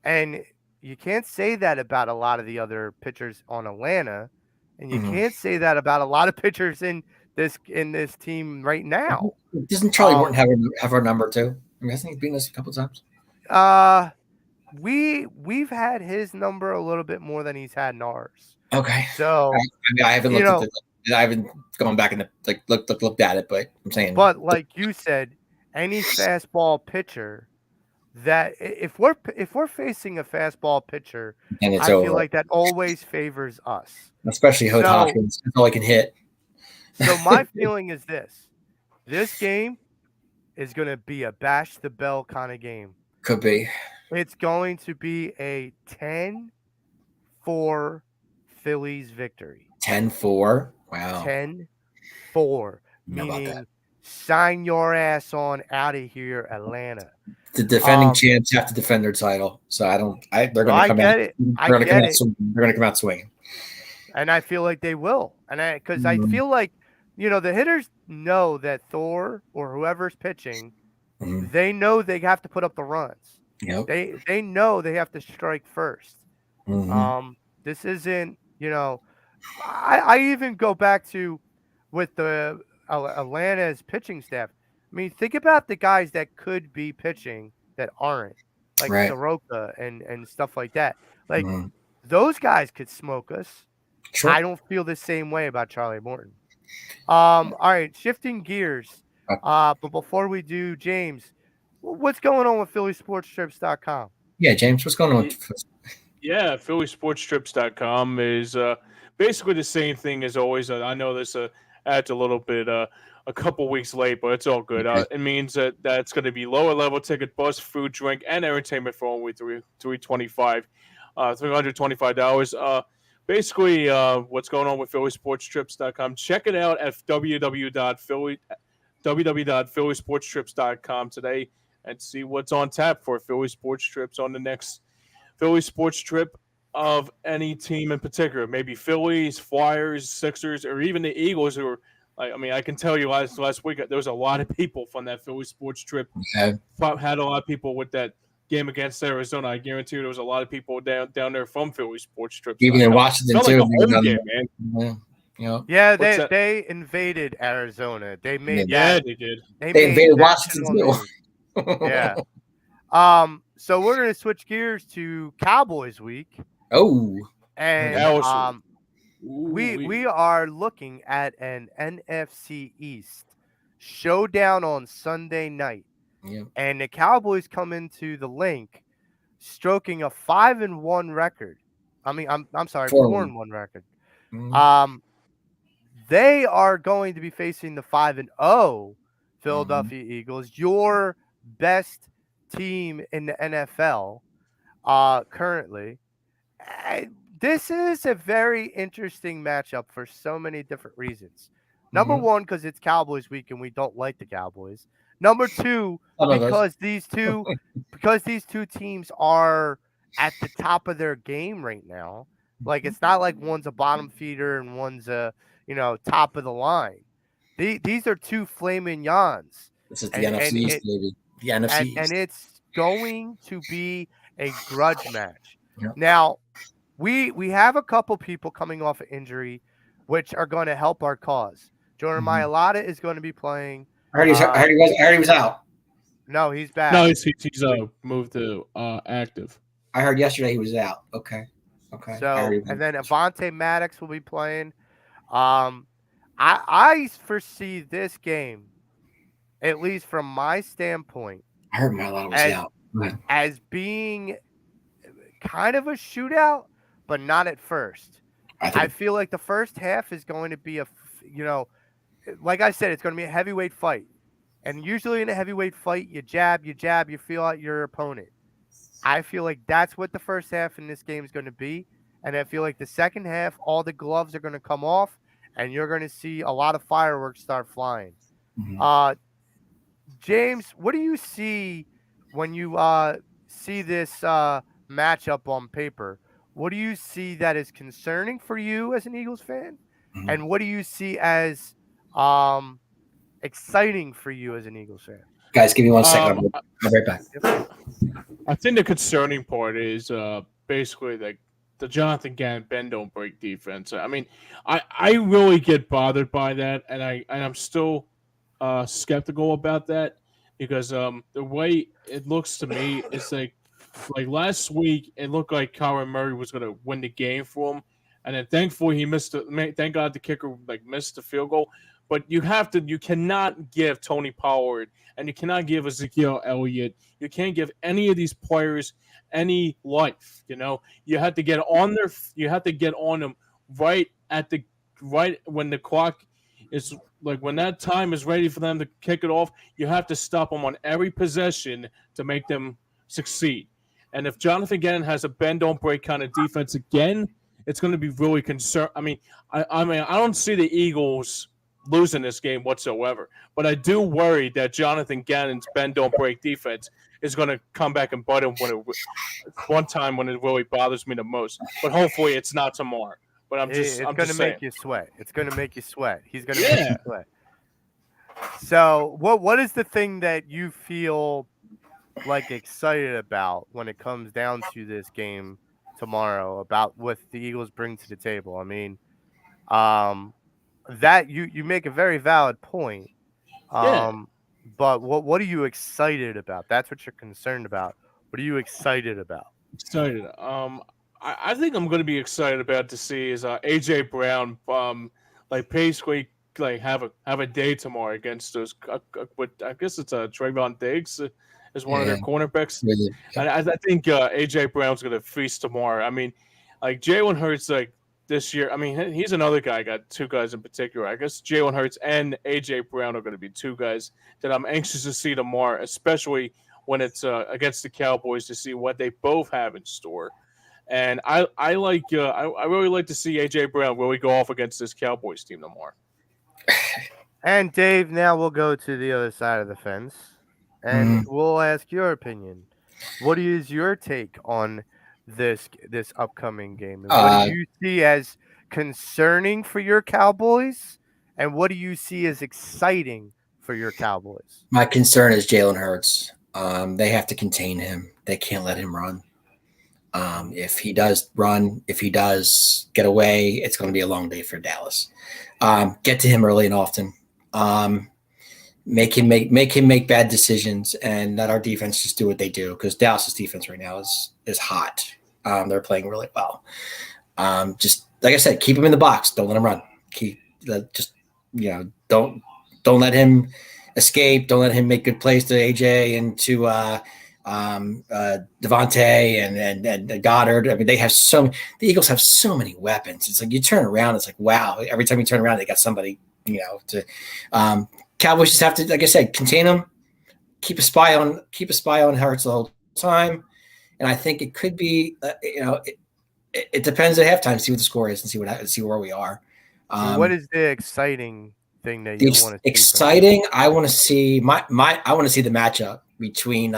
And you can't say that about a lot of the other pitchers on Atlanta, and you can't say that about a lot of pitchers in this team right now. Doesn't Charlie Morton have our number too? I mean, hasn't he beaten us a couple times? We've had his number a little bit more than he's had in ours. Okay. So I haven't looked at I haven't gone back and looked at it, but I'm saying. But like you said, any fastball pitcher that if we're facing a fastball pitcher, and it's I over. feel like that always favors us. Especially Hood Hopkins. That's all he can hit. So my feeling is this game is going to be a bash the bell kind of game. Could be. It's going to be a 10-4 Phillies victory. 10-4? Wow. 10-4. Meaning sign your ass on out of here, Atlanta. The defending champs have to defend their title. So they're going to come out. They're going to come out swinging. And I feel like they will. And I feel like, the hitters know that Thor or whoever's pitching, they know they have to put up the runs. Yep. They know they have to strike first. This isn't, I even go back to with the Atlanta's pitching staff. I mean, think about the guys that could be pitching that aren't, like Soroka and stuff like that. Like those guys could smoke us. Sure. I don't feel the same way about Charlie Morton. All right, shifting gears. But before we do, James, what's going on with PhillySportsTrips.com? Yeah, James, what's going on? Yeah, PhillySportsTrips.com is basically the same thing as always. I know this adds a little bit a couple weeks late, but it's all good. It means that it's going to be lower level ticket, bus, food, drink, and entertainment for only $325. Basically, what's going on with PhillySportsTrips.com? Check it out at www.phillysportstrips.com today and see what's on tap for Philly Sports Trips on the next Philly Sports Trip of any team in particular. Maybe Phillies, Flyers, Sixers, or even the Eagles. Who are, I can tell you last week there was a lot of people from that Philly Sports Trip. Had a lot of people with that game against Arizona. I guarantee you there was a lot of people down there from Philly Sports Trips. Even in Washington too. Like a home game, man. Yeah, they invaded Arizona. They made they did. They invaded Washington too. Yeah. So we're gonna switch gears to Cowboys week. Oh. And we are looking at an NFC East showdown on Sunday night. Yeah. And the Cowboys come into the link stroking a 5-1 record. I mean, I'm sorry, 4-1 record. They are going to be facing the 5-0 Philadelphia Eagles, your best team in the NFL currently. this is a very interesting matchup for so many different reasons. Number one, because it's Cowboys week and we don't like the Cowboys. Number two, Some of us. because these two teams are at the top of their game right now. Like it's not like one's a bottom feeder and one's a top of the line. These are two flaming yawns. This is the NFC East, baby. The NFC East. And it's going to be a grudge match. Yeah. Now, we have a couple people coming off of injury, which are going to help our cause. Jordan Mailata is going to be playing. I heard he was out. No, he's back. No, he's moved to active. I heard yesterday he was out. Okay. So and then Avonte Maddox will be playing. I foresee this game, at least from my standpoint, I heard Mailata was out. as being kind of a shootout, but not at first. I feel like the first half is going to be like I said, it's going to be a heavyweight fight. And usually in a heavyweight fight, you jab, you feel out your opponent. I feel like that's what the first half in this game is going to be. And I feel like the second half, all the gloves are going to come off, and you're going to see a lot of fireworks start flying. James, what do you see when you see this matchup on paper? What do you see that is concerning for you as an Eagles fan? And what do you see as exciting for you as an Eagles fan? Guys, give me 1 second. I'll be right back. I think the concerning part is basically like the Jonathan Gannon bend don't break defense. I mean, I really get bothered by that, and I'm still skeptical about that because the way it looks to me is like last week it looked like Kyler Murray was going to win the game for him, and then thankfully he missed. Thank God the kicker missed the field goal. But you cannot give Tony Pollard and you cannot give Ezekiel Elliott. You can't give any of these players any life. You have to get on them right when the clock is when that time is ready for them to kick it off. You have to stop them on every possession to make them succeed. And if Jonathan Gannon has a bend don't break kind of defense again, it's going to be really concerned. I mean, I don't see the Eagles losing this game whatsoever. But I do worry that Jonathan Gannon's bend don't break defense is going to come back and bite him one time when it really bothers me the most. But hopefully it's not tomorrow. But it's going to make you sweat. It's going to make you sweat. He's going to make you sweat. So what is the thing that you feel excited about when it comes down to this game tomorrow about what the Eagles bring to the table? I mean, that you make a very valid point. But what are you excited about? That's what you're concerned about. What are you excited about? Excited. I think I'm going to be excited about to see is AJ Brown basically have a day tomorrow against those. I guess it's Trayvon Diggs is one of their cornerbacks. And I think AJ Brown's going to feast tomorrow. I mean, Jalen Hurts this year, I mean, he's another guy. I got two guys in particular. I guess Jalen Hurts and A.J. Brown are going to be two guys that I'm anxious to see tomorrow, especially when it's against the Cowboys to see what they both have in store. And I really like to see A.J. Brown really go off against this Cowboys team tomorrow. And Dave, now we'll go to the other side of the fence, and we'll ask your opinion. What is your take on this upcoming game? And what do you see as concerning for your Cowboys, and what do you see as exciting for your Cowboys? My concern is Jalen Hurts. They have to contain him. They can't let him run. If he does run, if he does get away, it's going to be a long day for Dallas. Get to him early and often. Make him make bad decisions, and let our defense just do what they do, because Dallas's defense right now is hot. They're playing really well. Just like I said, keep him in the box. Don't let him run. Don't let him escape. Don't let him make good plays to AJ and to Devontae and Goddard. I mean, the Eagles have so many weapons. It's you turn around, it's wow. Every time you turn around, they got somebody. Cowboys just have to, like I said, contain them. Keep a spy on Hurts the whole time. And I think it could be, it depends at halftime. See what the score is and see where we are. What is the exciting thing that The you want to see? exciting. I want to see I want to see the matchup between.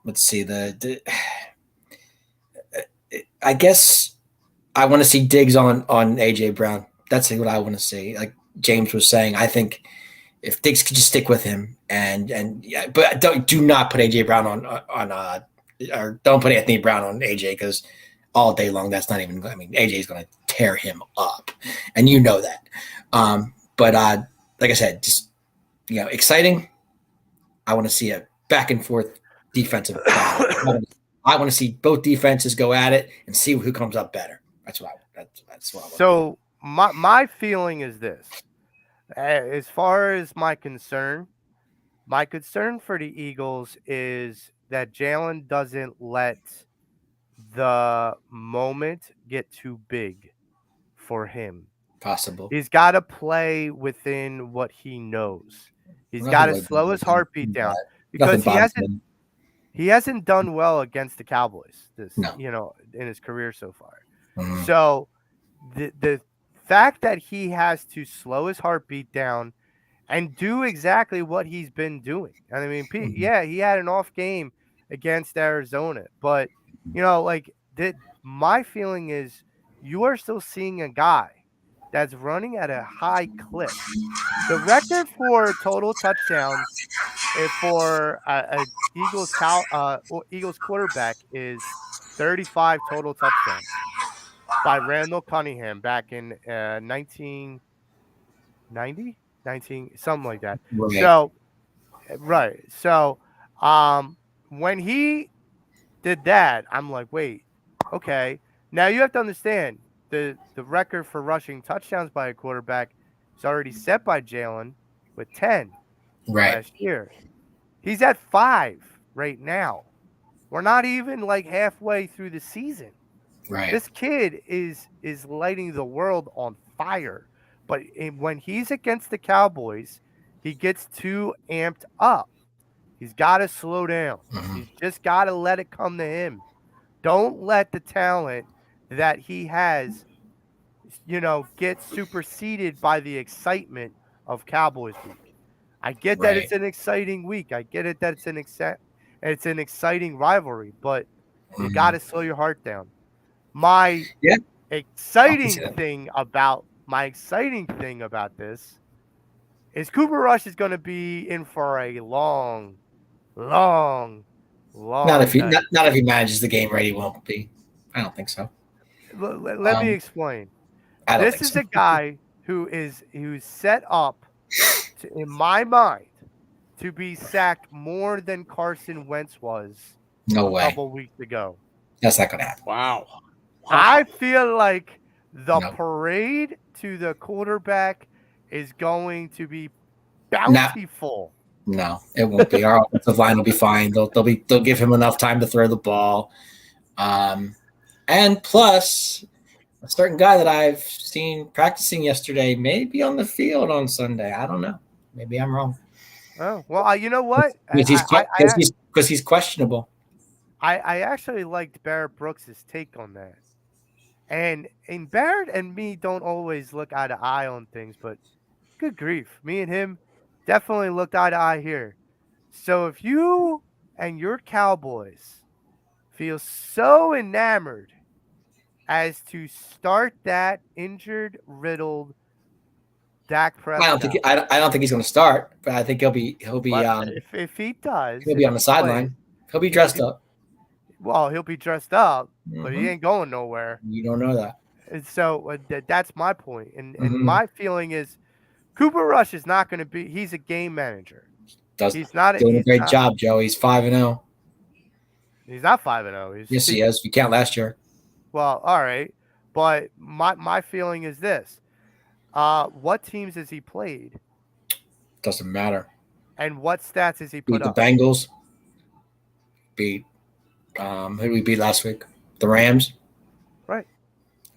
Let's see I guess I want to see Diggs on AJ Brown. That's what I want to see. Like James was saying, I think if Diggs could just stick with him and yeah, but do not put AJ Brown on or don't put Anthony Brown on AJ because all day long that's not even. I mean, AJ is going to tear him up, and you know that. But like I said, just exciting. I want to see a back and forth defensive battle. I want to see both defenses go at it and see who comes up better. That's what I want. So my feeling is this: as far as my concern for the Eagles is that Jalen doesn't let the moment get too big for him. Possible. He's got to play within what he knows. He's got to slow his heartbeat down because he hasn't done well against the Cowboys in his career so far. Mm-hmm. So the fact that he has to slow his heartbeat down and do exactly what he's been doing. I mean, yeah, he had an off game against Arizona, but my feeling is you are still seeing a guy that's running at a high clip. The record for total touchdowns for a Eagles quarterback is 35 total touchdowns by Randall Cunningham back in 1990, something like that. Right. So, when he did that, I'm like, wait, okay. Now you have to understand the record for rushing touchdowns by a quarterback is already set by Jalen with 10 last year. He's at 5 right now. We're not even like halfway through the season. Right. This kid is lighting the world on fire. But when he's against the Cowboys, he gets too amped up. He's got to slow down. Mm-hmm. He's just got to let it come to him. Don't let the talent that he has, get superseded by the excitement of Cowboys week. I get that it's an exciting week. I get it that it's an exciting rivalry, but you got to slow your heart down. My exciting thing about this is Cooper Rush is going to be in for a long. Not if he manages the game right, he won't be. I don't think so. Let me explain. This is a guy who's set up in my mind to be sacked more than Carson Wentz was a couple weeks ago. That's not gonna happen. Wow. I feel like the parade to the quarterback is going to be bountiful. No, it won't be. Our offensive line will be fine. They'll give him enough time to throw the ball. And plus, a certain guy that I've seen practicing yesterday may be on the field on Sunday. I don't know. Maybe I'm wrong. Oh, well, you know what? Because he's questionable. I actually liked Barrett Brooks' take on that. And Barrett and me don't always look eye to eye on things, but good grief. Me and him definitely looked eye to eye here. So if you and your Cowboys feel so enamored as to start that injured, riddled Dak Prescott, I don't think he's going to start, but I think he'll be. If he does, he'll be on the sideline. He'll be dressed up. Well, he'll be dressed up, but he ain't going nowhere. You don't know that. And so that's my point. And my feeling is Cooper Rush is not going to be. He's a game manager. Doing a great job, Joe. He's 5-0. He's not 5-0. Yes, he is. You count last year. Well, all right, but my feeling is this: what teams has he played? Doesn't matter. And what stats has he put up? The Bengals. Beat. Who did we beat last week? The Rams. Right.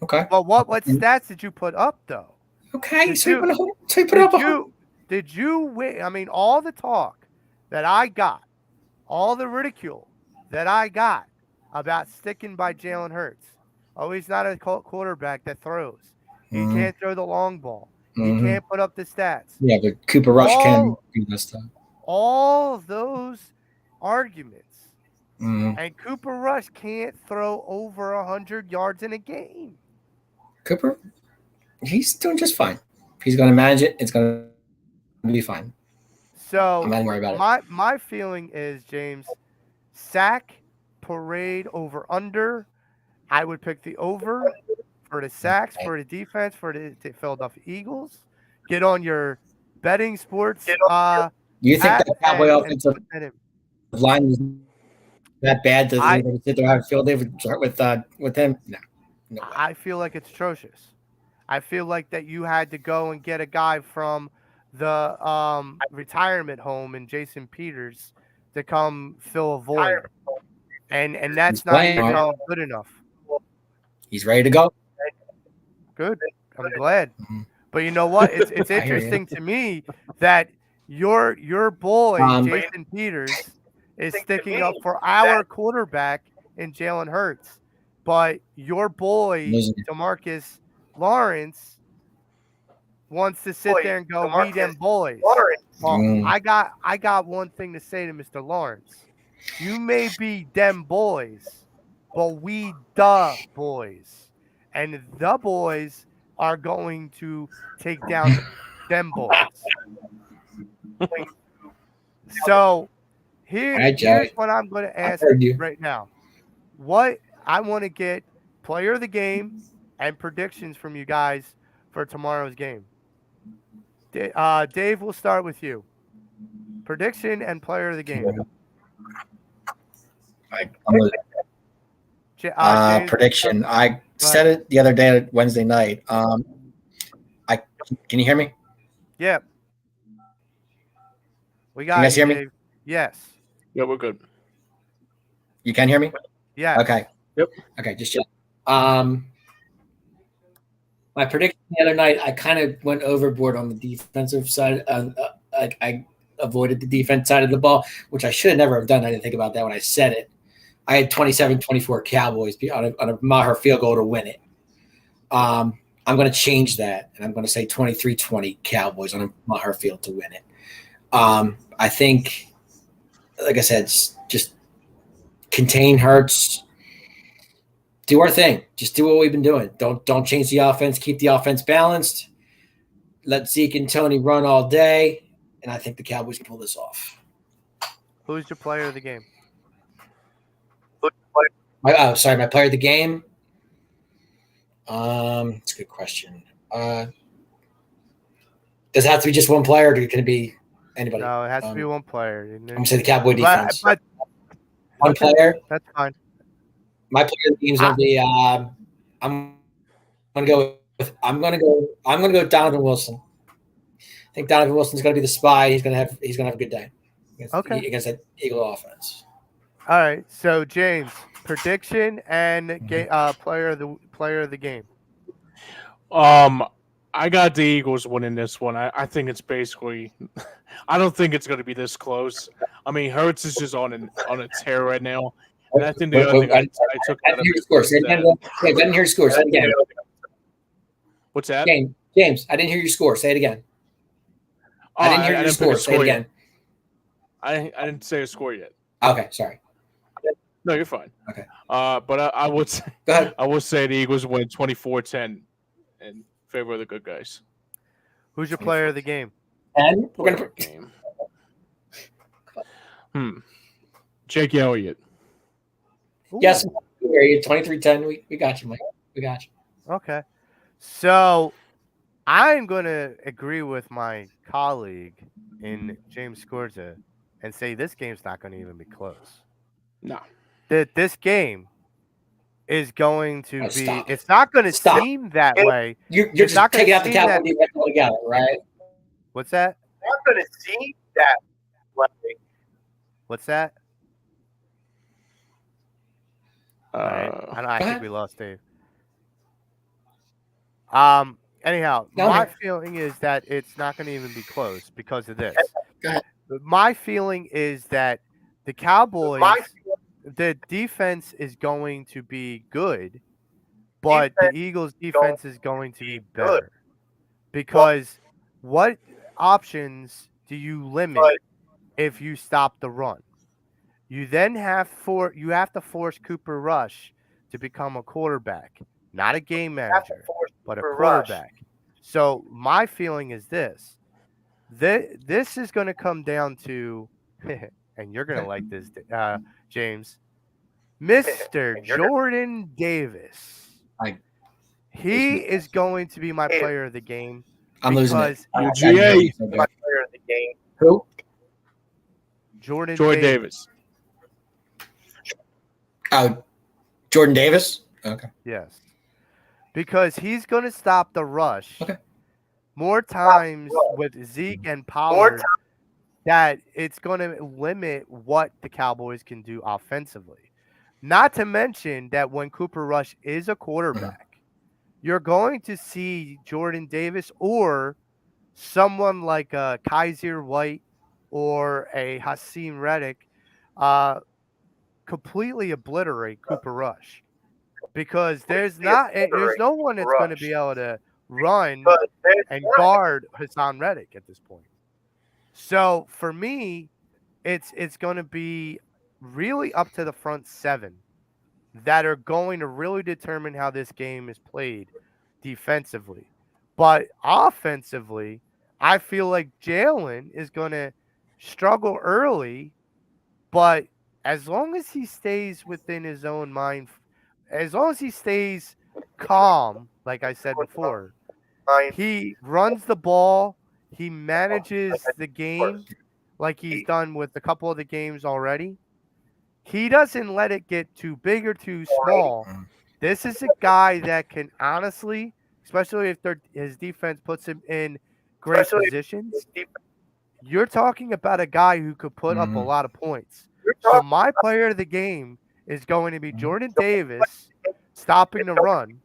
Okay. Well, what stats did you put up though? Okay, Did you win? I mean, all the talk that I got, all the ridicule that I got about sticking by Jalen Hurts. Oh, he's not a quarterback that throws. He Mhm. can't throw the long ball. He Mhm. can't put up the stats. Yeah, but Cooper Rush can All, do that stuff. all of those arguments. Mhm. And Cooper Rush can't throw over 100 yards in a game. Cooper, he's doing just fine. If he's going to manage it, it's going to be fine. I'm So not worried about it. my feeling is, James, sack, parade, over under. I would pick the over for the sacks, Okay. for the defense, for the Philadelphia Eagles. Get on your betting sports You think app that Cowboy and offensive put that in. line is that bad? Does I anybody sit there and have a field day with him? No way. I feel like it's atrocious. I feel like that you had to go and get a guy from the retirement home in Jason Peters to come fill a void, and He's that's not playing. even good enough. He's ready to go. Good, I'm glad. Mhm. But you know what? It's I hear you. interesting to me that your boy Um, Jason Peters is sticking up for our quarterback in Jalen Hurts, but your boy Losing. DeMarcus Lawrence wants to sit there and go, "We them boys." Well, Mm. I got one thing to say to Mr. Lawrence. You may be them boys, but we the boys, and the boys are going to take down them boys. So here's what I'm going to ask right now. What I want to get player of the game and predictions from you guys for tomorrow's game. Dave, we'll start with you. Prediction and player of the game. James, Prediction. I said it the other day, Wednesday night. Can you hear me? Yeah. We got you guys hear me? Dave. Yes. Yeah, we're good. You can hear me? Yeah. Okay. Yep. Okay, just check. My prediction the other night, I kind of went overboard on the defensive side. I avoided the defense side of the ball, which I should never have done. I didn't think about that when I said it. I had 27-24 Cowboys on a Maher field goal to win it. I'm going to change that, and I'm going to say 23-20 Cowboys on a Maher field to win it. I think, like I said, just contain Hurts. Do our thing. Just do what we've been doing. Don't change the offense. Keep the offense balanced. Let Zeke and Tony run all day, and I think the Cowboys can pull this off. Who's your player of the game? My player of the game. It's a good question. Does it have to be just one player, or can it be anybody? No, it has to be one player. I'm gonna say the Cowboy defense. But, one player. That's fine. My player of the game is gonna be. I'm gonna go with Donovan Wilson. I think Donovan Wilson's gonna be the spy. He's gonna have a good day against that Eagle offense. All right. So James, prediction and player of the game. I got the Eagles winning this one. I think it's basically. I don't think it's going to be this close. I mean, Hurts is just on a tear right now, and I think the other thing I took out of it was that. I didn't hear your score. Say it again. What's that? James, I didn't hear your score. Say it again. I didn't hear your score. Say it again. I didn't say a score yet. Okay, sorry. No, you're fine. Okay. But I would say, go ahead. I would say the Eagles win 24-10 in favor of the good guys. Who's your player of the game? And we're gonna Jake Elliott. Ooh. Yes, 23-10. We got you, Mike. We got you. Okay. So I'm gonna agree with my colleague in James Scorza and say this game's not gonna even be close. No. That this game is going to be. Stop. It's not going to seem that way. You're just not taking out the seem Cowboys defense altogether, right? What's that? It's not going to seem that way. What's that? I think we lost Dave. Anyhow, my feeling is that it's not going to even be close because of this. Go ahead. My feeling is that the Cowboys, the defense is going to be good, but the Eagles' defense is going to be better because what options do you limit if you stop the run? You then you have to force Cooper Rush to become a quarterback, not a game manager, but a quarterback. So my feeling is this. This is going to come down to, and you're going to like this, James, Mr. Jordan Davis. He is going to be my player of the game. I'm losing it. UGA. Who? Jordan Davis. Oh, Jordan Davis? Okay. Yes. Because he's going to stop the rush more times with Zeke and Pollard that it's going to limit what the Cowboys can do offensively. Not to mention that when Cooper Rush is a quarterback, you're going to see Jordan Davis or someone like a Kaiser White or a Hassim Reddick completely obliterate Cooper Rush because there's no one that's going to be able to run and guard Hassan Reddick at this point. So for me, it's going to be really up to the front seven that are going to really determine how this game is played defensively. But offensively, I feel like Jalen is going to struggle early, but as long as he stays within his own mind, as long as he stays calm, like I said before, he runs the ball, he manages the game like he's done with a couple of the games already. He doesn't let it get too big or too small. This is a guy that can honestly, especially if his defense puts him in great positions, you're talking about a guy who could put up a lot of points. So my player of the game is going to be Jordan Davis stopping the run,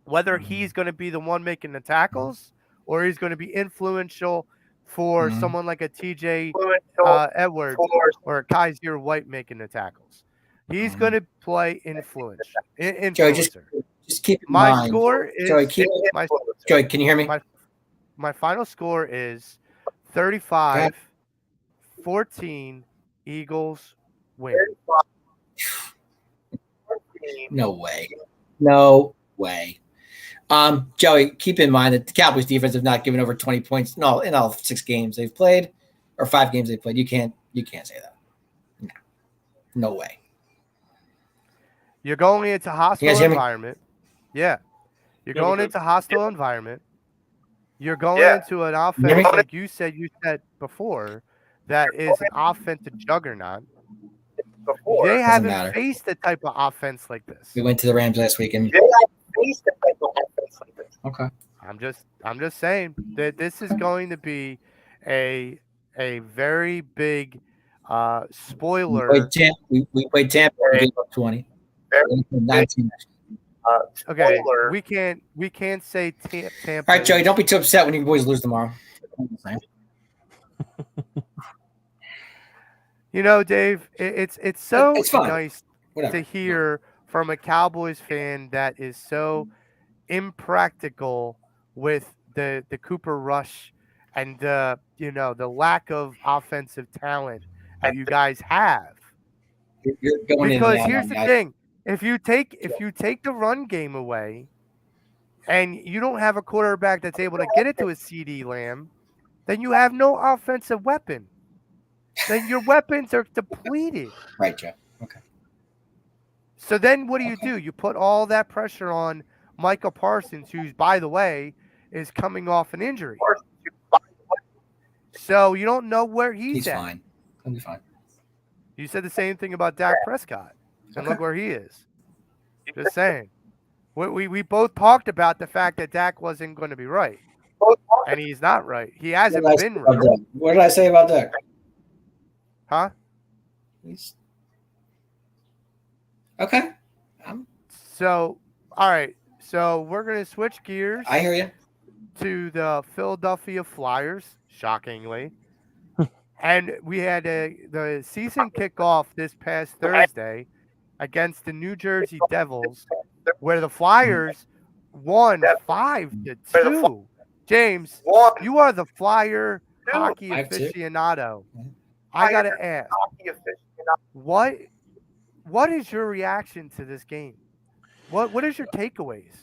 whether he's going to be the one making the tackles or he's going to be influential for someone like a TJ Edwards or a Kaiser White making the tackles. He's going to play influencer. Joey, just keep in mind. Score is Joey, can you hear me? My final score is 35-14 Eagles win. No way. No way. Joey, keep in mind that the Cowboys defense have not given over 20 points in all 6 games they've played or 5 games they've played. You can't say that. No way. You're going into hostile environment. Yeah. You're going into hostile environment. You're going into an offense, like you said before, that is an offensive juggernaut. They haven't faced the type of offense like this. We went to the Rams last week and okay. I'm just saying that this is going to be a very big spoiler. We played Tampa. We gave up 20. 19. Okay, we can't say Tampa. All right, Joey, don't be too upset when you boys lose tomorrow. You know, Dave, it's so nice Whatever. to hear from a Cowboys fan that is so impractical with the Cooper Rush and the lack of offensive talent that you guys have. You're going because here's the thing. If you take the run game away and you don't have a quarterback that's able to get it to a CD Lamb, then you have no offensive weapon. Then your weapons are depleted. Right, Joe. Okay. So then what do? You put all that pressure on Michael Parsons, who's, by the way, is coming off an injury. So you don't know where he's at. Fine. He'll be fine. You said the same thing about Dak Prescott. And look where he is. Just saying. We both talked about the fact that Dak wasn't going to be right. And he's not right. He hasn't been right. What did I say about Dak? Huh? Okay. So, all right. So we're going to switch gears. I hear you. To the Philadelphia Flyers, shockingly. And we had the season kickoff this past Thursday against the New Jersey Devils, where the Flyers won 5-2. James, you are the Flyer hockey 5-2. aficionado. I gotta ask, what is your reaction to this game? What is your takeaways?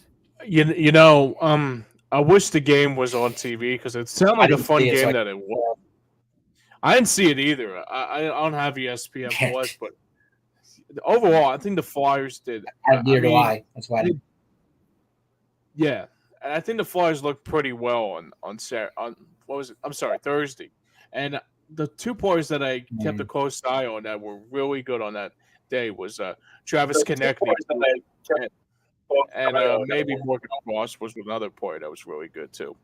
I wish the game was on TV because it sounded like a didn't fun see it, so game that it was. I didn't see it either. I don't have ESPN Plus, but overall, I think the Flyers did. Neither do I. That's why. Yeah, and I think the Flyers looked pretty well on what was it? I'm sorry, Thursday. And the two players that I kept a close eye on that were really good on that day was Travis Konechny and maybe Morgan Frost was another player that was really good too.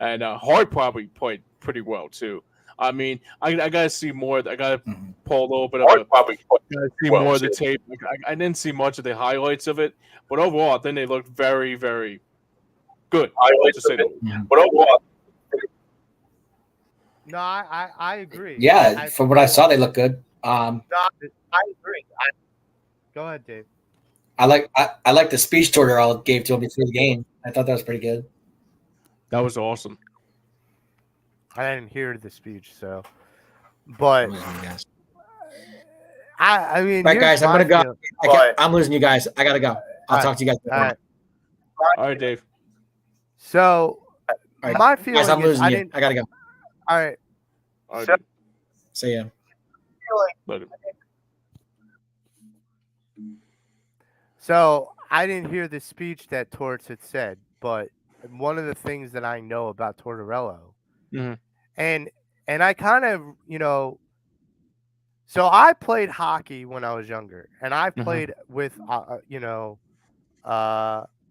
And Hart probably played pretty well too. I mean, I gotta see more. I gotta pull a little bit of gotta see more of the tape. I didn't see much of the highlights of it, but overall, I think they looked very, very good. But overall, No, I agree. Yeah, from what I saw, they look good. I agree. Go ahead, Dave. I like the speech Tortorella gave to him before the game. I thought that was pretty good. That was awesome. I didn't hear the speech, so. But I mean, right, guys, I'm gonna go. I'm losing you guys. I gotta go. I'll talk to you guys later. All right, Dave. So my feeling guys, I'm is losing you. I gotta go. All right. See ya. Later. So I didn't hear the speech that Torts had said, but one of the things that I know about Tortorello, and I kind of, so I played hockey when I was younger, and I played with,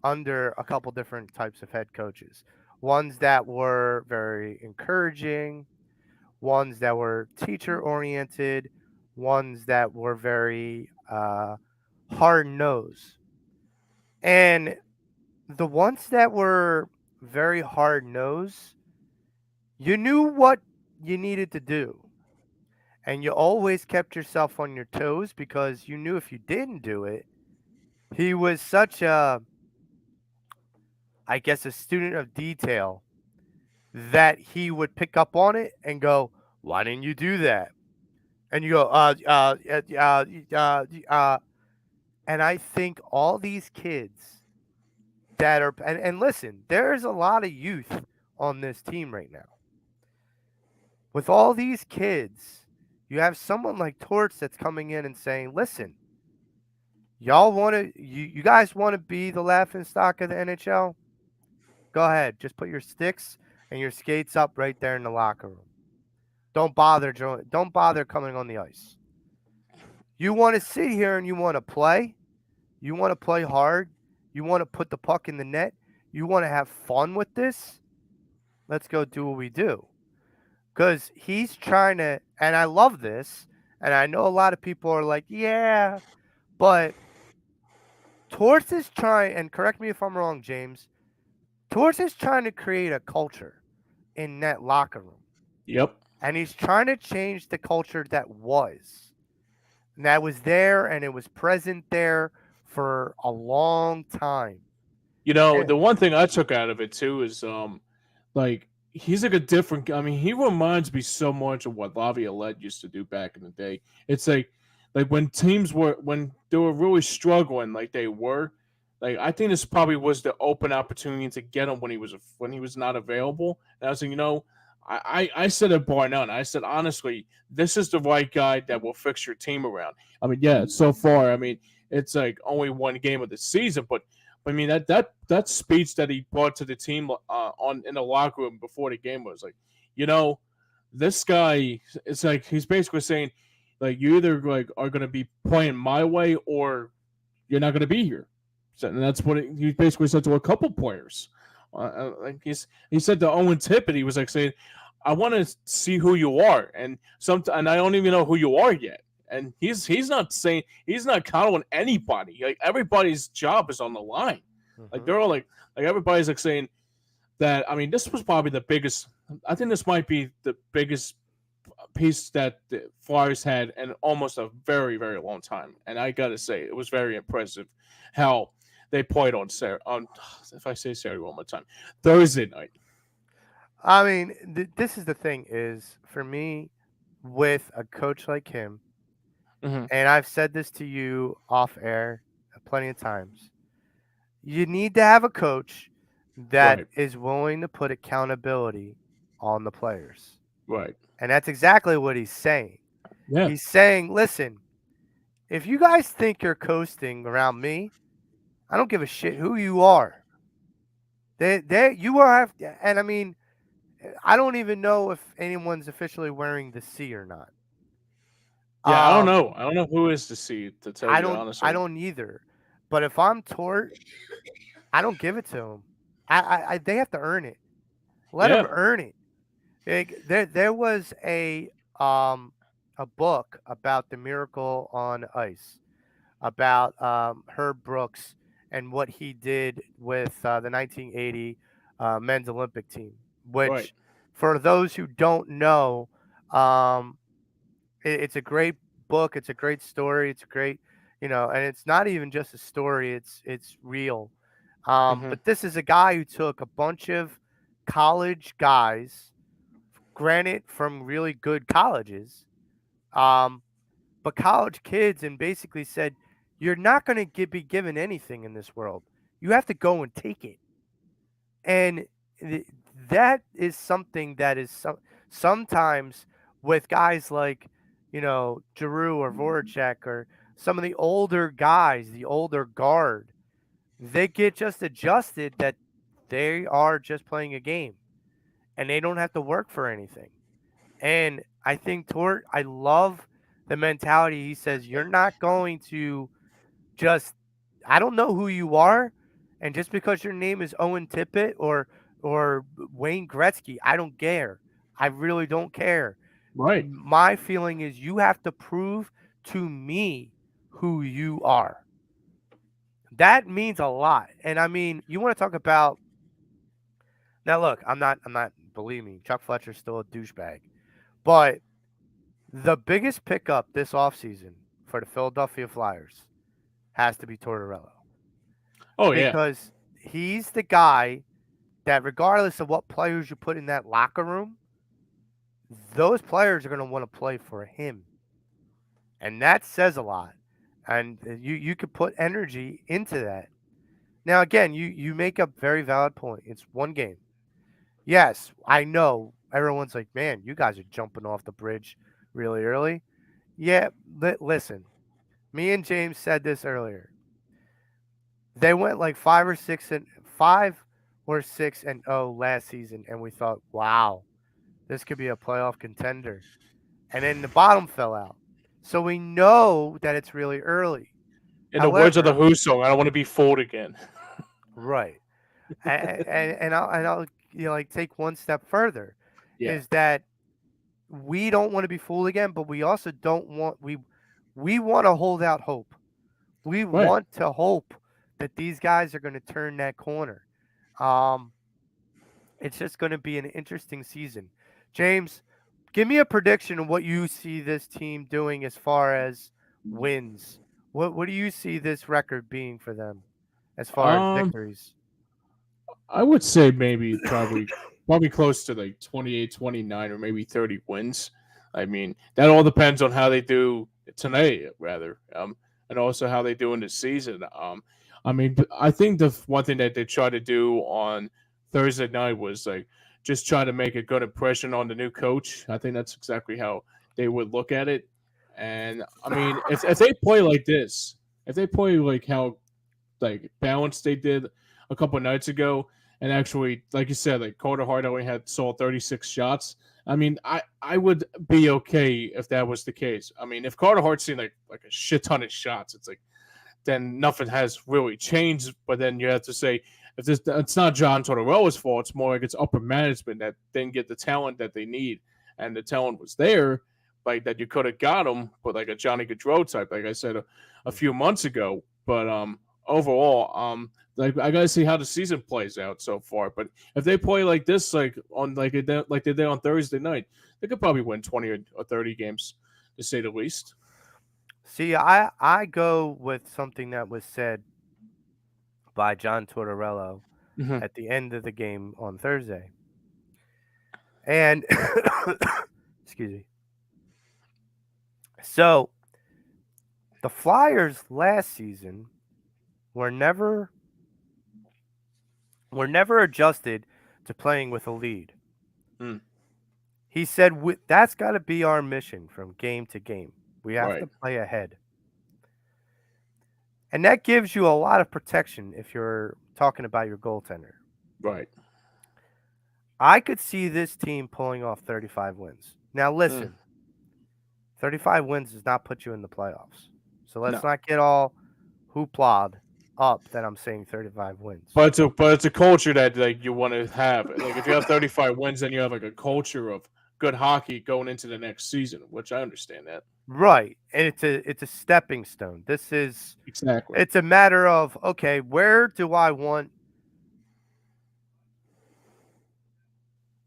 under a couple different types of head coaches. Ones that were very encouraging, ones that were teacher oriented, ones that were very hard nosed. And the ones that were very hard nosed, you knew what you needed to do. And you always kept yourself on your toes because you knew if you didn't do it, he was such a student of detail that he would pick up on it and go, "Why didn't you do that?" And you go, and I think all these kids that are, and listen, there's a lot of youth on this team right now. With all these kids, you have someone like Torts that's coming in and saying, "Listen, y'all want to, you guys want to be the laughing stock of the NHL? Go ahead, just put your sticks and your skates up right there in the locker room. Don't bother coming on the ice. You want to sit here and you want to play. You want to play hard. You want to put the puck in the net. You want to have fun with this. Let's go do what we do." Because he's trying to, and I love this, and I know a lot of people are like, yeah, but Torts is trying, and correct me if I'm wrong, James, Torts is trying to create a culture in that locker room. Yep. And he's trying to change the culture that was. And that was there, and it was present there for a long time. The one thing I took out of it too is like he's like a different. I mean, he reminds me so much of what Laviolette used to do back in the day. It's like when they were really struggling, like they were. Like I think this probably was the open opportunity to get him when he was not available. And I was like, I said it bar none. I said honestly, this is the right guy that will fix your team around. I mean, yeah, so far, I mean, it's like only one game of the season, but I mean that speech that he brought to the team in the locker room before the game was like, this guy. It's like he's basically saying, like, you either like are going to be playing my way or you're not going to be here. So, and that's what he basically said to a couple players. Like he said to Owen Tippett, he was like saying, "I want to see who you are," and I don't even know who you are yet. And he's not counting on anybody. Like everybody's job is on the line. Like they're all like everybody's like saying that. I mean, this was probably the biggest. I think this might be the biggest piece that the Flyers had in almost a very, very long time. And I gotta say, it was very impressive how they played on Saturday. On if I say Saturday one more time, Thursday night. I mean, this is the thing is for me with a coach like him, Hmm. and I've said this to you off air plenty of times. You need to have a coach that Right, is willing to put accountability on the players. right, And that's exactly what he's saying. yeah, He's saying, listen, if you guys think you're coasting around me, I don't give a shit who you are. You are, and I mean, I don't even know if anyone's officially wearing the C or not. yeah. I don't Um, know. I don't know who is the seed to tell you I honestly. don't either. But if I'm Tort, I don't give it to them. They have to earn it. Let them Yeah, earn it. There was a book about the Miracle on Ice, about Herb Brooks and what he did with the 1980 men's Olympic team. right, Which, for those who don't know, um, it's a great book. It's a great story. It's a great, and it's not even just a story. It's real. hmm, But this is a guy who took a bunch of college guys, granted from really good colleges, um, but college kids, and basically said, "You're not going to be given anything in this world. You have to go and take it." And th- that is something that is sometimes with guys like, Giroux or Voracek or some of the older guys, the older guard, they get just adjusted that they are just playing a game and they don't have to work for anything. And I think I love the mentality. He says, you're not going to just, I don't know who you are, and just because your name is Owen Tippett or Wayne Gretzky, I don't care. I really don't care. right. My feeling is you have to prove to me who you are. That means a lot. And I mean, you want to talk about now. Look, I'm not. Believe me, Chuck Fletcher's still a douchebag, but the biggest pickup this offseason for the Philadelphia Flyers has to be Tortorella. Oh yeah, Because he's the guy that, regardless of what players you put in that locker room, those players are going to want to play for him. And that says a lot. And you could put energy into that. Now, again, you make a very valid point. It's one game. Yes, I know everyone's like, man, you guys are jumping off the bridge really early. Yeah, listen, me and James said this earlier. They went like 5 or 6 and 0 last season, and we thought, wow, this could be a playoff contender. And then the bottom fell out. So we know that it's really early. in the words of the However, Who song, I don't want to be fooled again. right. And I'll like take one step further Yeah, is that we don't want to be fooled again, but we also don't want we want to hold out hope. We right. want to hope that these guys are going to turn that corner. Um, it's just going to be an interesting season. James, give me a prediction of what you see this team doing as far as wins. What do you see this record being for them as far as Um, victories? I would say maybe probably close to like 28, 29, or maybe 30 wins. I mean, that all depends on how they do tonight, rather, and also how they do in the season. I mean, I think the one thing that they try to do on Thursday night was like just try to make a good impression on the new coach. I think that's exactly how they would look at it. And I mean, if they play like this, if they play like how like balanced they did a couple nights ago, and actually, like you said, like Carter Hart only had saw 36 shots. I mean, I would be okay if that was the case. I mean, if Carter Hart's seen like a shit ton of shots, it's like then nothing has really changed. But then you have to say if this it's not John Tortorella's fault, it's more like it's upper management that didn't get the talent that they need, and the talent was there, like that you could have got them, but like a Johnny Gaudreau type, like I said a few months ago. But overall, like I gotta see how the season plays out so far. But if they play like this, like on like they did on Thursday night, they could probably win 20 or 30 games, to say the least. See, I go with something that was said by John Tortorella Hmm. at the end of the game on Thursday. And excuse me. So the Flyers last season were never adjusted to playing with a lead. Mm. He said that's got to be our mission from game to game. We have to Right. play ahead. And that gives you a lot of protection if you're talking about your goaltender. Right. I could see this team pulling off 35 wins. Now, listen, 35 wins does not put you in the playoffs. So let's No. not get all hooplaed up that I'm saying 35 wins. But it's a culture that like you want to have. Like if you have 35 wins, then you have like a culture of good hockey going into the next season, which I understand that. Right. And it's a stepping stone. Exactly. It's a matter of, okay, where do I want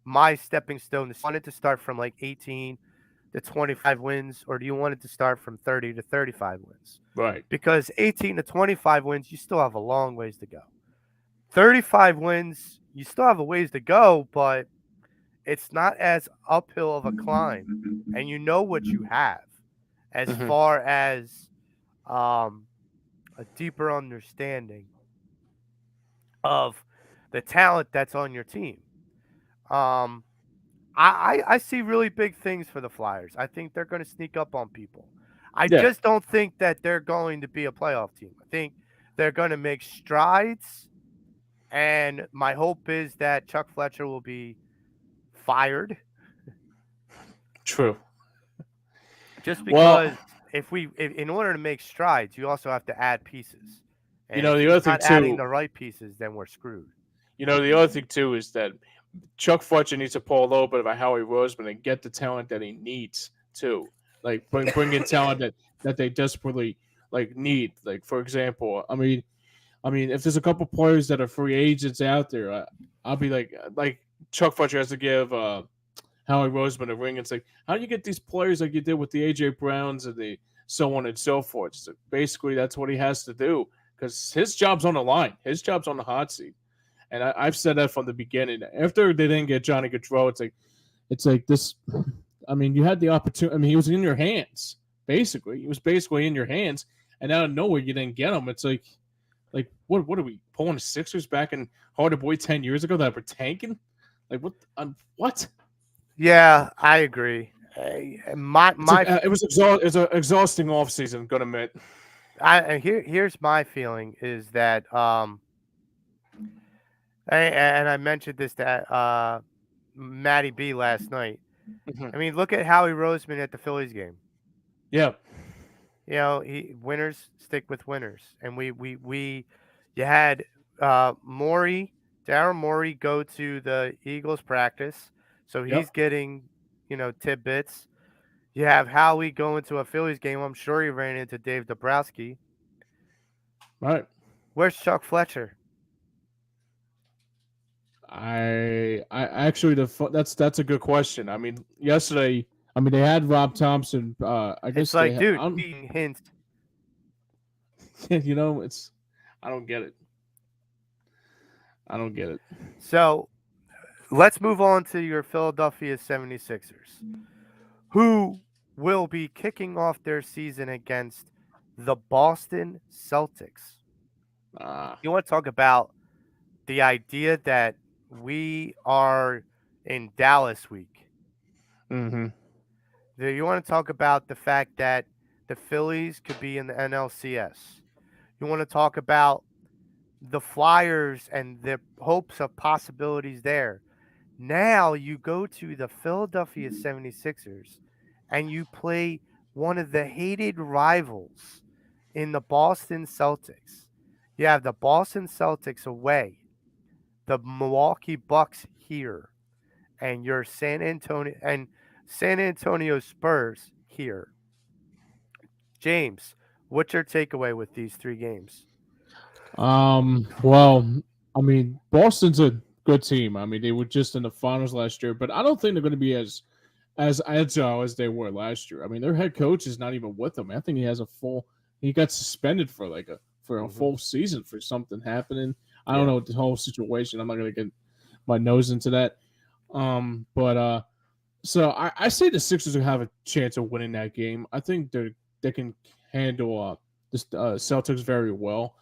my stepping stone? Want it to start from like 18 to 25 wins, or do you want it to start from 30 to 35 wins? Right. Because 18 to 25 wins, you still have a long ways to go. 35 wins, you still have a ways to go, but it's not as uphill of a climb, and you know what you have as far as a deeper understanding of the talent that's on your team. I see really big things for the Flyers. I think they're going to sneak up on people. I Yeah. just don't think that they're going to be a playoff team. I think they're going to make strides, and my hope is that Chuck Fletcher will be fired. True. Just Well, because if in order to make strides, you also have to add pieces. And the if other he's thing not adding too, the right pieces, then we're screwed. the other thing too is that Chuck Fletcher needs to pull a little bit of a Howie Roseman and get the talent that he needs too. Like bring in talent that they desperately like need. Like for example, I mean, if there's a couple players that are free agents out there, I'll be like Chuck Fletcher has to give Howie Roseman a ring. It's like, how do you get these players like you did with the AJ Browns and the so on and so forth? So basically, that's what he has to do because his job's on the line. His job's on the hot seat. And I've said that from the beginning. After they didn't get Johnny Gaudreau, it's like this. I mean, you had the opportunity. I mean, he was in your hands. Basically, he was basically in your hands, and out of nowhere, you didn't get him. It's like what are we pulling the Sixers back in Harder Boy 10 years ago that were tanking? Like what? Yeah, I agree. My It was an exhausting offseason. Gonna admit. here's my feeling is that and I mentioned this to Matty B last night. Mhm. I mean, look at Howie Roseman at the Phillies game. Yeah, You know, winners stick with winners, and you had Darren Morey go to the Eagles practice, so he's Yep. getting tidbits. You have Howie going to a Phillies game. I'm sure he ran into Dave Dabrowski. right. Where's Chuck Fletcher? I actually that's a good question. I mean, yesterday, they had Rob Thompson. I guess It's like, they dude, being hints. it's I don't get it. I don't get it. So let's move on to your Philadelphia 76ers, who will be kicking off their season against the Boston Celtics. You want to talk about the idea that we are in Dallas week. Mm-hmm. You want to talk about the fact that the Phillies could be in the NLCS. You want to talk about the Flyers and the hopes of possibilities there. Now you go to the Philadelphia 76ers and you play one of the hated rivals in the Boston Celtics. You have the Boston Celtics away, the Milwaukee Bucks here, and your San Antonio Spurs here. James, what's your takeaway with these three games? Well, Boston's a good team. They were just in the finals last year, but I don't think they're going to be as as agile as they were last year. I mean, their head coach is not even with them. I think he has a full. He got suspended for a full season for something happening. I don't know the whole situation. I'm not gonna get my nose into that. But so I say the Sixers will have a chance of winning that game. I think they can handle the Celtics very well.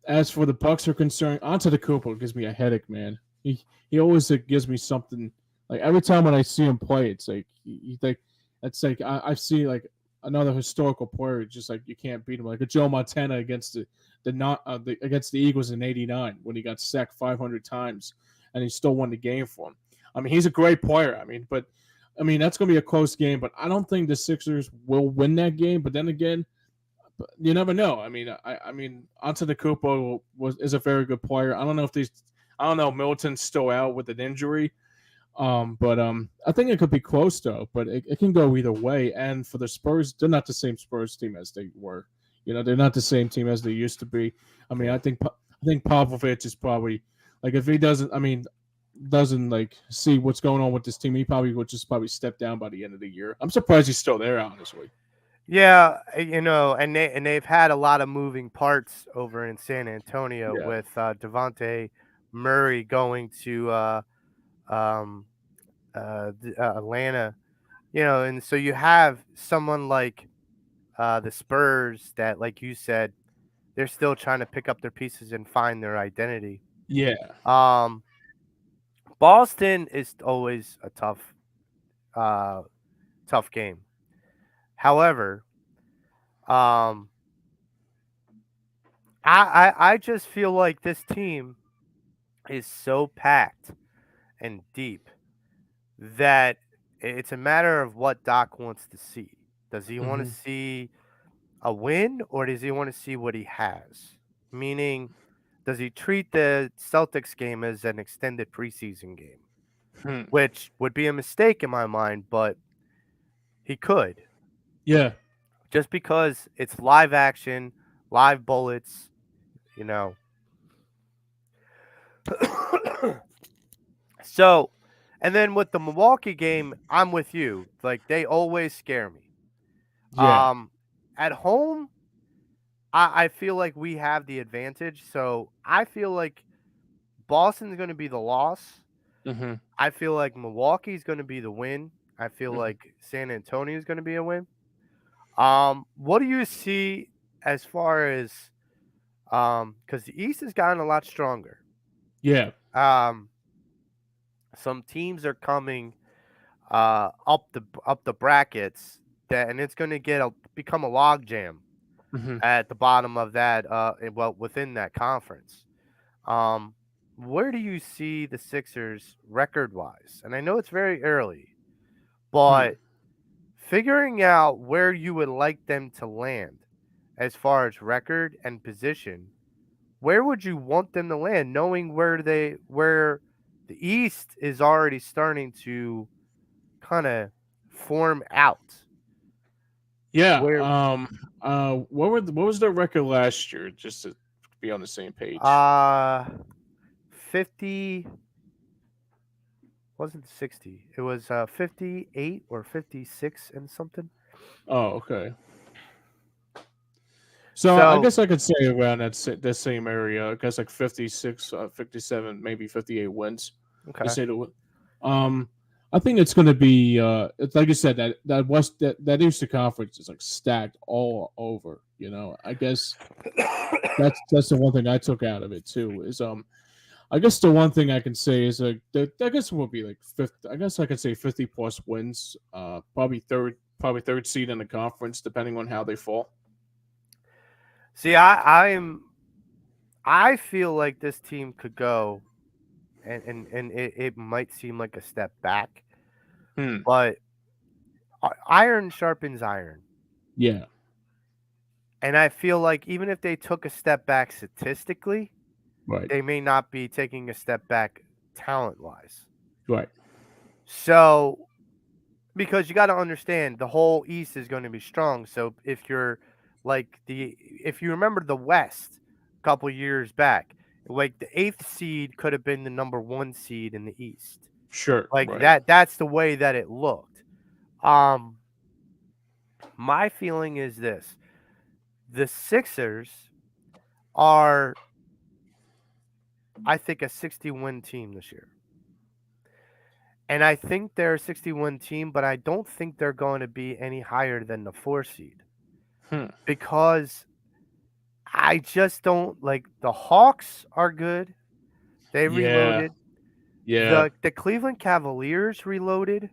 As for the Bucks are concerned, Antetokounmpo gives me a headache, man. He always gives me something. Like every time when I see him play, it's like you think it's like I see like another historical player. Just like you can't beat him, like a Joe Montana against against the Eagles in '89 when he got sacked 500 times and he still won the game for him. I mean, he's a great player. I mean that's going to be a close game, but I don't think the Sixers will win that game. But then again, you never know. I mean, Antetokounmpo is a very good player. I don't know if Middleton's still out with an injury. But I think it could be close though. But it can go either way. And for the Spurs, they're not the same Spurs team as they were. They're not the same team as they used to be. I mean, I think Popovich is probably like if he doesn't like see what's going on with this team, he probably would just step down by the end of the year. I'm surprised he's still there, honestly. Yeah, and they've had a lot of moving parts over in San Antonio Yeah. with Devontae Murray going to Atlanta, and so you have someone like the Spurs that, like you said, they're still trying to pick up their pieces and find their identity. Yeah. Boston is always a tough game. However, I just feel like this team is so packed and deep that it's a matter of what Doc wants to see. Does he want to see a win or does he want to see what he has? Meaning, does he treat the Celtics game as an extended preseason game? Which would be a mistake in my mind, but he could. Yeah. Just because it's live action, live bullets, So, and then with the Milwaukee game, I'm with you. Like, they always scare me. Yeah. At home, I feel like we have the advantage. So I feel like Boston's going to be the loss. I feel like Milwaukee's going to be the win. I feel like San Antonio is going to be a win. What do you see as far as because the East has gotten a lot stronger. Yeah. Some teams are coming up the brackets and it's going to become a logjam at the bottom of that within that conference. Where do you see the Sixers record wise? And I know it's very early, but figuring out where you would like them to land as far as record and position, where would you want them to land, knowing where the East is already starting to kind of form out? Yeah. What was their record last year? Just to be on the same page. 50 wasn't 60. It was 58 or 56 and something. Oh, okay. So I guess I could say around that same area. I guess like 56, 57, maybe 58 wins. Okay. You say I think it's going to be. It's like you said that Eastern Conference is like stacked all over. I guess that's the one thing I took out of it too. Is I guess the one thing I can say is I guess it will be like 50. I guess I could say 50 plus wins. Probably third seed in the conference, depending on how they fall. See, I feel like this team could go, and it might seem like a step back, but iron sharpens iron. Yeah. And I feel like even if they took a step back statistically, right, they may not be taking a step back talent-wise. Right. So, because you got to understand, the whole East is going to be strong. So if you're if you remember the West a couple years back, like the 8th seed could have been the number 1 seed in the East. Sure. Like right. that's the way that it looked. Um, my feeling is this: the Sixers are, I think, a 60-win team this year. And I think they're a 60-win team, but I don't think they're going to be any higher than the 4 seed Hmm. because I just don't like the Hawks are good. They Yeah. reloaded. Yeah. The Cleveland Cavaliers reloaded.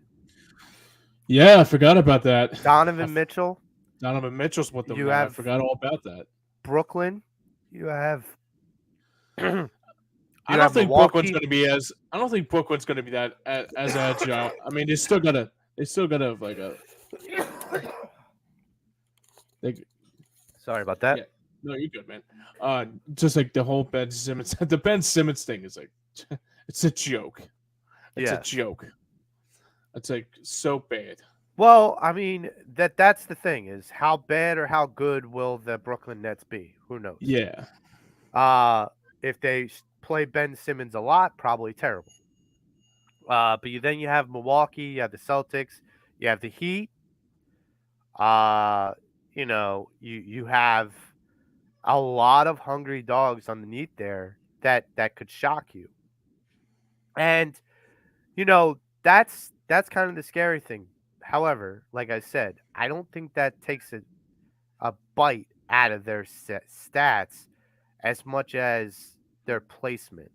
Yeah, I forgot about that. Donovan Mitchell. Donovan Mitchell's with them You now. I have forgot all about that. Brooklyn. You have you I don't have think Brooklyn's Milwaukee. going to be as. I don't think Brooklyn's going to be that as agile. I mean, they still got to. They still got to like a. They, Sorry about that. Yeah. No, you're good, man. Just like the whole Ben Simmons, the Ben Simmons thing is like, it's a joke. It's a Yes. joke. It's like so bad. Well, I mean that's the thing is how bad or how good will the Brooklyn Nets be? Who knows? Yeah. If they play Ben Simmons a lot, probably terrible. But then you have Milwaukee, you have the Celtics, you have the Heat. You have a lot of hungry dogs underneath there that could shock you. And that's kind of the scary thing. However, like I said, I don't think that takes a bite out of their stats as much as their placement.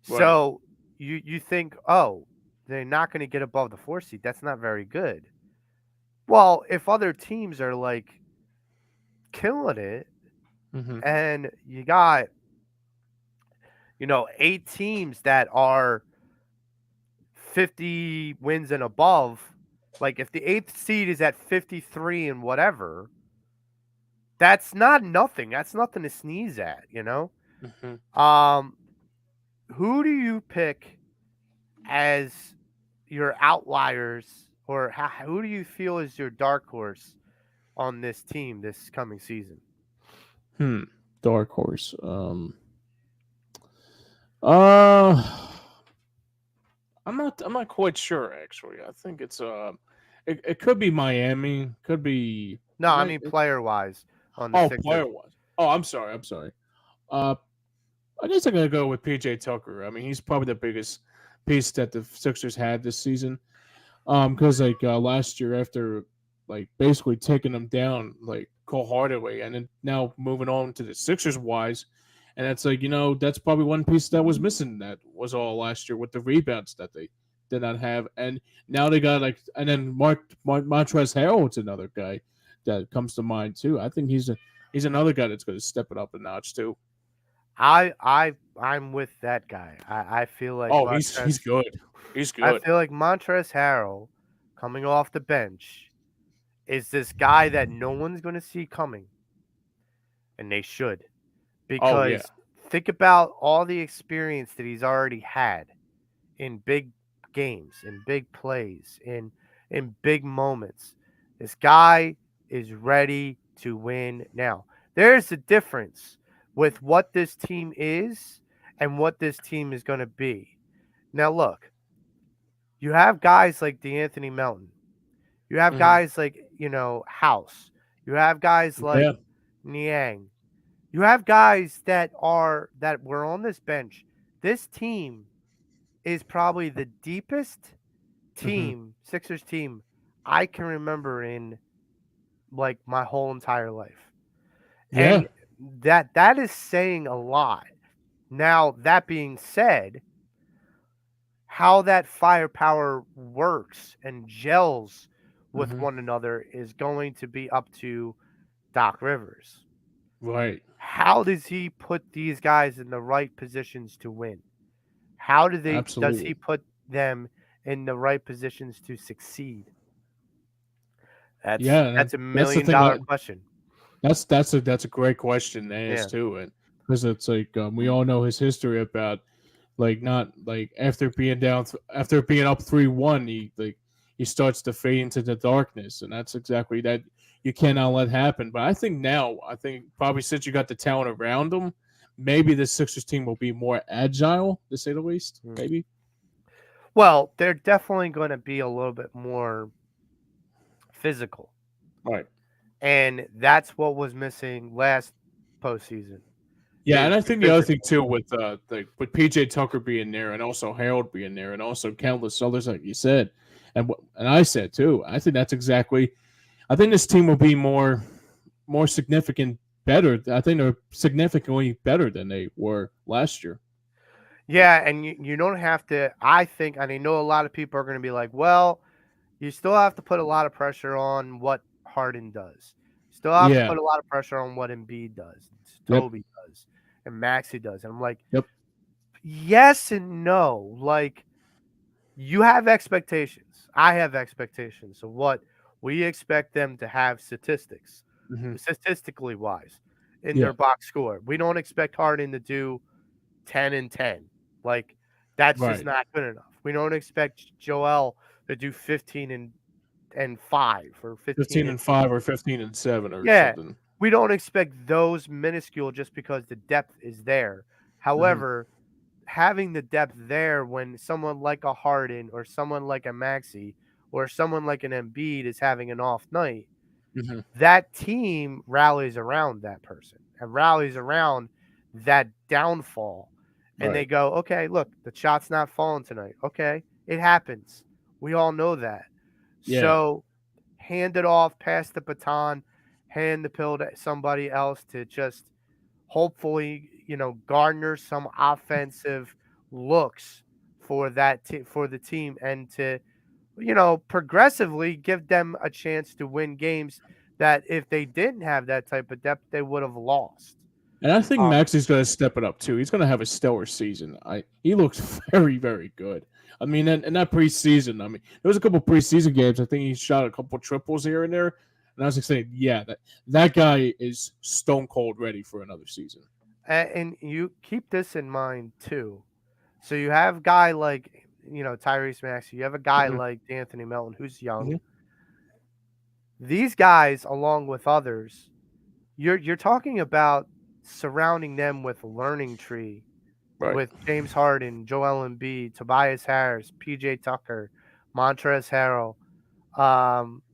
Right. So you think, oh, they're not going to get above the 4 seed. That's not very good. Well, if other teams are like killing it, Mm-hmm. and you got 8 teams that are 50 wins and above, like if the 8th seed is at 53 and whatever, that's not nothing. That's nothing to sneeze at, Mm-hmm. Who do you pick as your outliers, or who do you feel is your dark horse on this team this coming season? Dark horse. Uh, I'm not quite sure actually. I think it's it could be Miami. Could be. No, I mean player wise on the Sixers. Player wise. Oh, I'm sorry. I'm sorry. Uh, I guess I'm gonna go with PJ Tucker. I mean, he's probably the biggest piece that the Sixers had this season. Because like last year, after like basically taking them down like wholeheartedly, and then now moving on to the Sixers wise, and that's like that's probably one piece that was missing that was all last year with the rebounds that they did not have, and now they got like, and then Montrezl Harrell's another guy that comes to mind too. I think he's another guy that's going to step it up a notch too. I'm with that guy. I feel like He's good. He's good. I feel like Montrezl Harrell coming off the bench is this guy that no one's going to see coming, and they should, because think about all the experience that he's already had in big games, in big plays, in big moments. This guy is ready to win now. There's a difference with what this team is and what this team is going to be. Now, look, you have guys like DeAnthony Melton. You have guys like, House. You have guys like Niang. You have guys that were on this bench. This team is probably the deepest team, Sixers team, I can remember in like my whole entire life. yeah. And that is saying a lot. Now, that being said, how that firepower works and gels with one another is going to be up to Doc Rivers. Right. How does he put these guys in the right positions to win? How does he Absolutely. put them in the right positions to succeed? That's a That's the $1 million thing. question. That's a great question to ask too, and because it's like we all know his history about like not like after being down after being up 3-1, he starts to fade into the darkness, and that's exactly that you cannot let happen. But I think probably since you got the talent around him, maybe the Sixers team will be more agile, to say the least. Maybe. Well, they're definitely going to be a little bit more physical. Right. And that's what was missing last postseason. Yeah, is and I think the other thing physical. too with PJ Tucker being there, and also Harold being there, and also countless others, like you said, and I said too. I think that's exactly. I think this team will be more significant, better. I think they're significantly better than they were last year. Yeah, and you don't have to. I think, and I know a lot of people are going to be like, well, you still have to put a lot of pressure on what Harden does. Still have to Yeah. put a lot of pressure on what Embiid does, Yep. Toby does, and Maxey does. And I'm like, Yep. yes and no. Like, you have expectations. I have expectations of what we expect them to have statistically wise, in Yeah. their box score. We don't expect Harden to do 10 and 10. Like, that's just Right. not good enough. We don't expect Joel to do 15 and 5 or 15 and 15-5 or 15-7 or yeah. something. We don't expect those minuscule just because the depth is there. However, having the depth there when someone like a Harden or someone like a Maxey or someone like an Embiid is having an off night, Mhm. that team rallies around that person and rallies around that downfall. And they Right. go, okay, look, the shot's not falling tonight. Okay, it happens. We all know that. Yeah. So hand it off, pass the baton, hand the pill to somebody else to just hopefully, garner some offensive looks for for the team and to, progressively give them a chance to win games that if they didn't have that type of depth, they would have lost. And I think Um, Max is going to step it up too. He's going to have a stellar season. He looks very, very good. I mean, in that preseason, I mean, there was a couple preseason games. I think he shot a couple triples here and there, and I was like saying, yeah, that guy is stone cold ready for another season. and you keep this in mind too. So you have a guy like, Tyrese Maxey. You have a guy Mhm. like Anthony Melton who's young. Mhm. These guys, along with others, you're talking about surrounding them with a learning tree Right. with James Harden, Joel Embiid, Tobias Harris, PJ Tucker, Montrezl Harrell,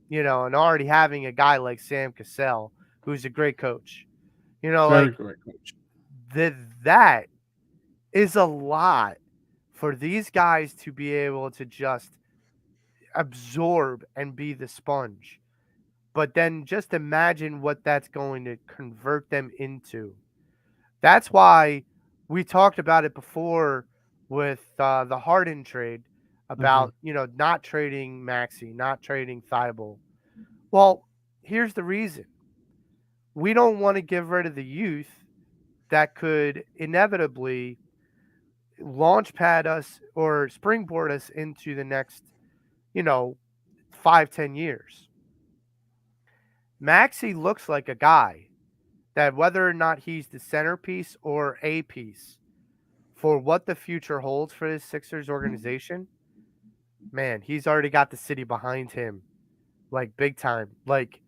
and already having a guy like Sam Cassell, who's a great coach. Very Like great coach. that is a lot for these guys to be able to just absorb and be the sponge. But then just imagine what that's going to convert them into. That's why we talked about it before with the Harden trade Mhm. about, not trading Maxi, not trading Thibault. Well, here's the reason. We don't want to get rid of the youth that could inevitably launch pad us or springboard us into the next, you know, 5-10 years. Maxi looks like a guy that whether or not he's the centerpiece or a piece for what the future holds for this Sixers organization, man, he's already got the city behind him, like big time. Like,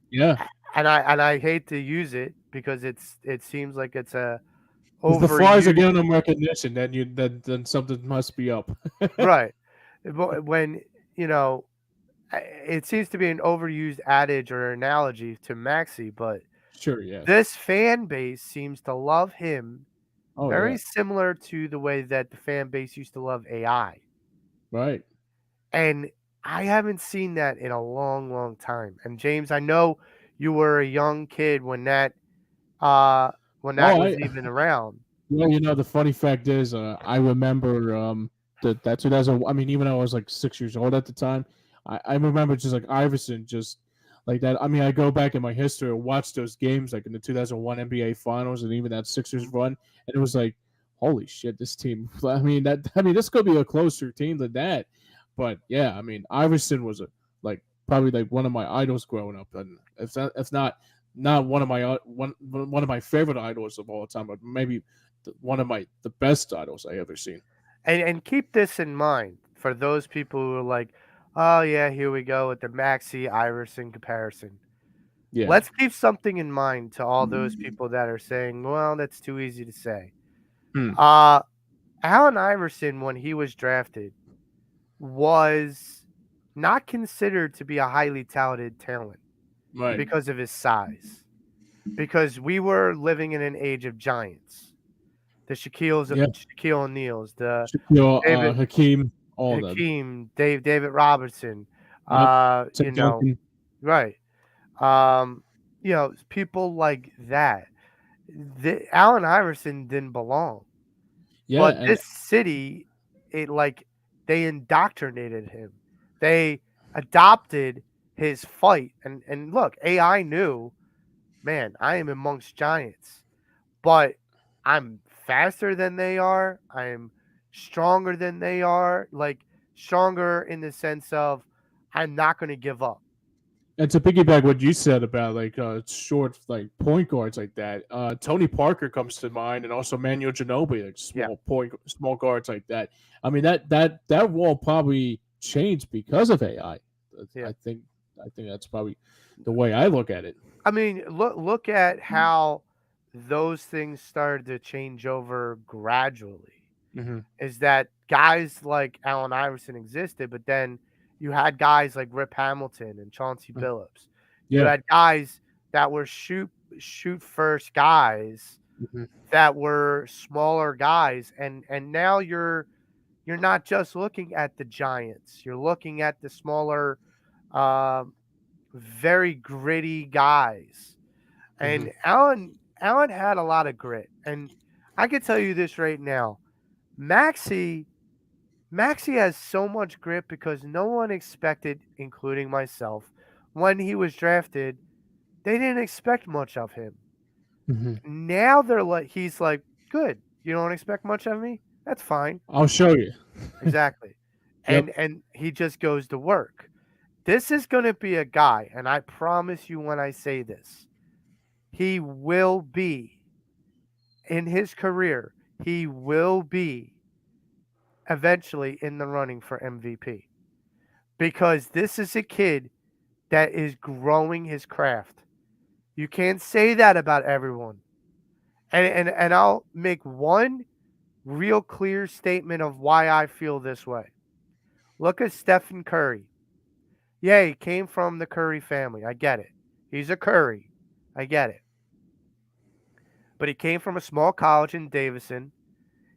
Yeah. and I hate to use it because it seems like it's a If the Flyers are overused, giving them recognition, then something must be up. right? When you know, it seems to be an overused adage or analogy to Maxi, but Sure. Yeah. this fan base seems to love him Oh very yeah. similar to the way that the fan base used to love AI. Right. And I haven't seen that in a long, long time. And James, I know you were a young kid uh when that Oh, was even around. well, the funny fact is, I remember that 2000. I mean, even though I was like 6 years old at the time, I remember just like Iverson, just like that. I mean, I go back in my history and watch those games, like in the 2001 NBA Finals and even that Sixers run, and it was like, holy shit, this team. This could be a closer team than that. But yeah, I mean, Iverson was probably like one of my idols growing up, and it's not one of my favorite idols of all time, but maybe one of the best idols I ever seen. And keep this in mind for those people who are like, oh yeah, here we go with the Maxi Iverson comparison. Yeah. Let's keep something in mind to all those people that are saying, well, that's too easy to say. Hmm. Allen Iverson, when he was drafted, was not considered to be a highly talented talent Right. because of his size. Because we were living in an age of giants. The Yeah. Shaquille O'Neals, the Shaquille, David Hakeem, all of them. Hakeem, David Robertson, Yep. you Tim know, Duncan. right. Um, people like that. Allen Iverson didn't belong. Yeah, But and this city, they indoctrinated him. They adopted his fight. And look, AI knew, man, I am amongst giants, but I'm faster than they are. I'm stronger than they are. Like stronger in the sense of I'm not going to give up. And to piggyback what you said about like short like point guards like that, Tony Parker comes to mind, and also Manuel Ginobili, like Yeah. small guards like that. I mean that wall probably changed because of AI. Yeah. I think that's probably the way I look at it. I mean, look at how those things started to change over gradually. Mm-hmm. Is that guys like Allen Iverson existed, but then you had guys like Rip Hamilton and Chauncey Billups. You Yeah. had guys that were shoot first guys Mm-hmm. that were smaller guys, and now you're not just looking at the giants. You're looking at the smaller, very gritty guys. And Allen had a lot of grit, and I can tell you this right now, Maxey has so much grit because no one expected, including myself, when he was drafted, they didn't expect much of him. Mm-hmm. Now he's like, good. You don't expect much of me? That's fine. I'll show you. Exactly. Yep. And he just goes to work. This is going to be a guy, and I promise you when I say this, he will be, in his career, he will be eventually in the running for MVP. Because this is a kid that is growing his craft. You can't say that about everyone. And I'll make one real clear statement of why I feel this way. Look at Stephen Curry. Yeah, he came from the Curry family. I get it. He's a Curry. I get it. But he came from a small college in Davison.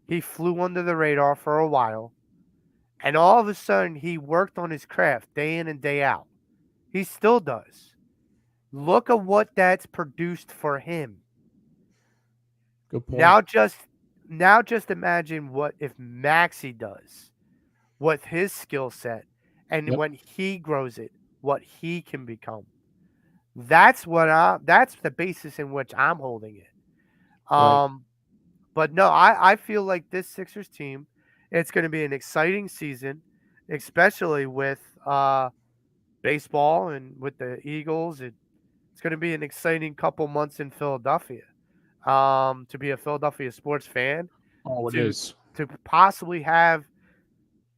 He flew under the radar for a while. And all of a sudden, he worked on his craft day in and day out. He still does. Look at what that's produced for him. Good point. Now just imagine what if Maxey does with his skill set, and when he grows it, what he can become. That's the basis in which I'm holding it. Right. But no, I feel like this Sixers team, it's going to be an exciting season, especially with baseball and with the Eagles. It's going to be an exciting couple months in Philadelphia. To be a Philadelphia sports fan, Oh, it to is. to possibly have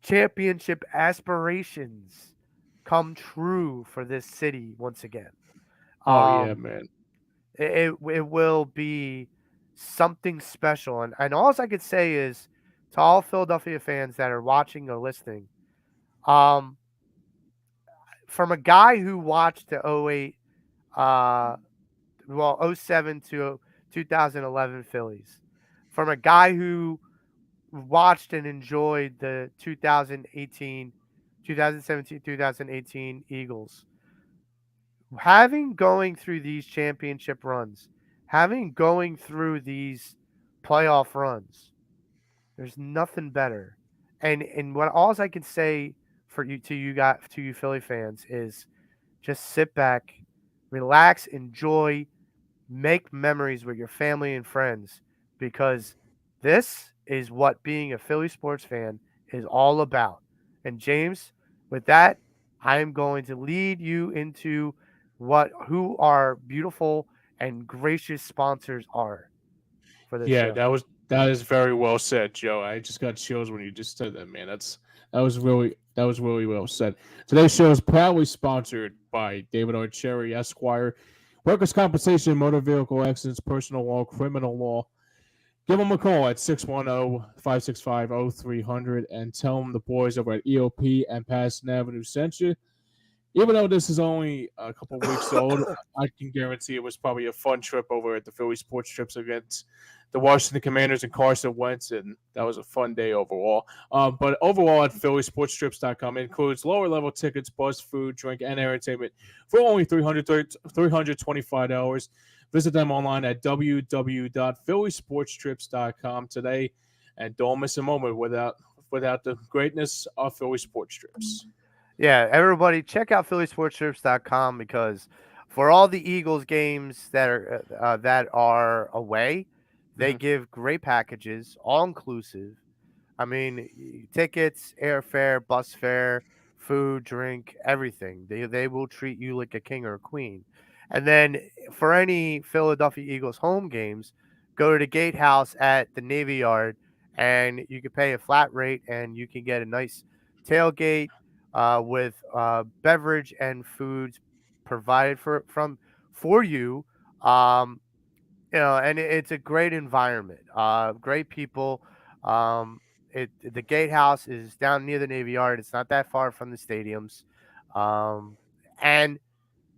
championship aspirations come true for this city once again. Oh yeah, man. It will be something special. And all I could say is to all Philadelphia fans that are watching or listening, from a guy who watched the '08, 07 to 2011 Phillies, from a guy who watched and enjoyed the 2017, 2018 Eagles, having going through these championship runs, having going through these playoff runs, there's nothing better. And what all I can say for you to you Philly fans is just sit back, relax, enjoy, make memories with your family and friends, because this is what being a Philly sports fan is all about. And James, with that, I am going to lead you into who our beautiful and gracious sponsors are for this Yeah, show. that is very well said, Joe. I just got chills when you just said that, man. That was really well said. Today's show is proudly sponsored by David R. Cherry, Esquire, Workers' Compensation, Motor Vehicle Accidents, Personal Law, Criminal Law. Give them a call at 610-565-0300 and tell them the boys over at EOP and Pattison Avenue sent you. Even though this is only a couple weeks old, I can guarantee it was probably a fun trip over at the Philly Sports Trips against the Washington Commanders and Carson Wentz, and that was a fun day overall. But overall at phillysportstrips.com, it includes lower-level tickets, bus, food, drink, and entertainment for only $325. Visit them online at www.phillysportstrips.com today, and don't miss a moment without the greatness of Philly Sports Trips. Yeah, everybody check out phillysportstrips.com because for all the Eagles games that are away, they give great packages, all inclusive. I mean, tickets, airfare, bus fare, food, drink, everything. They will treat you like a king or a queen. And then for any Philadelphia Eagles home games, go to the Gatehouse at the Navy Yard, and you can pay a flat rate, and you can get a nice tailgate with beverage and foods provided for you. And it's a great environment. Great people. The Gatehouse is down near the Navy Yard. It's not that far from the stadiums. And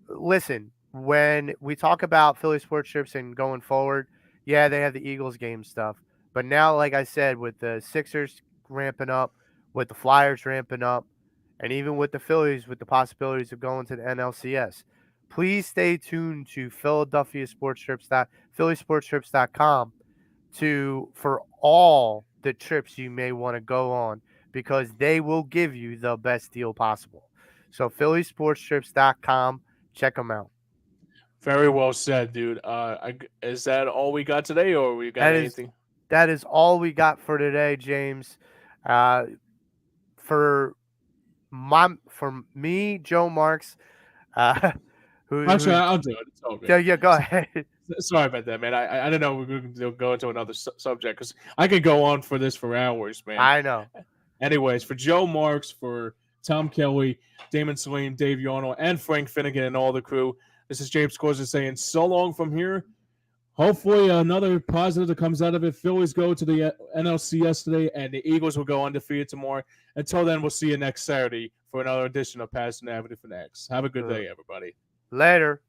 listen, when we talk about Philly Sports Trips and going forward, yeah, they have the Eagles game stuff. But now, like I said, with the Sixers ramping up, with the Flyers ramping up, and even with the Phillies, with the possibilities of going to the NLCS, please stay tuned to phillysportstrips.com for all the trips you may want to go on, because they will give you the best deal possible. So phillysportstrips.com, check them out. Very well said, dude. Is that all we got today, or we got anything? That is all we got for today, James. For me, Joe Marks, Actually, I'll do it. It's all good. Yeah, go ahead. Sorry about that, man. I don't know. We're going to go into another subject because I could go on for this for hours, man. I know. Anyways, for Joe Marks, for Tom Kelly, Damon Salim, Dave Yarnell, and Frank Finnegan, and all the crew, this is James Corson saying so long from here. Hopefully another positive that comes out of it. Phillies go to the NLCS today, and the Eagles will go undefeated tomorrow. Until then, we'll see you next Saturday for another edition of Pattison Avenue Fanatics. Have a good day, everybody. Later.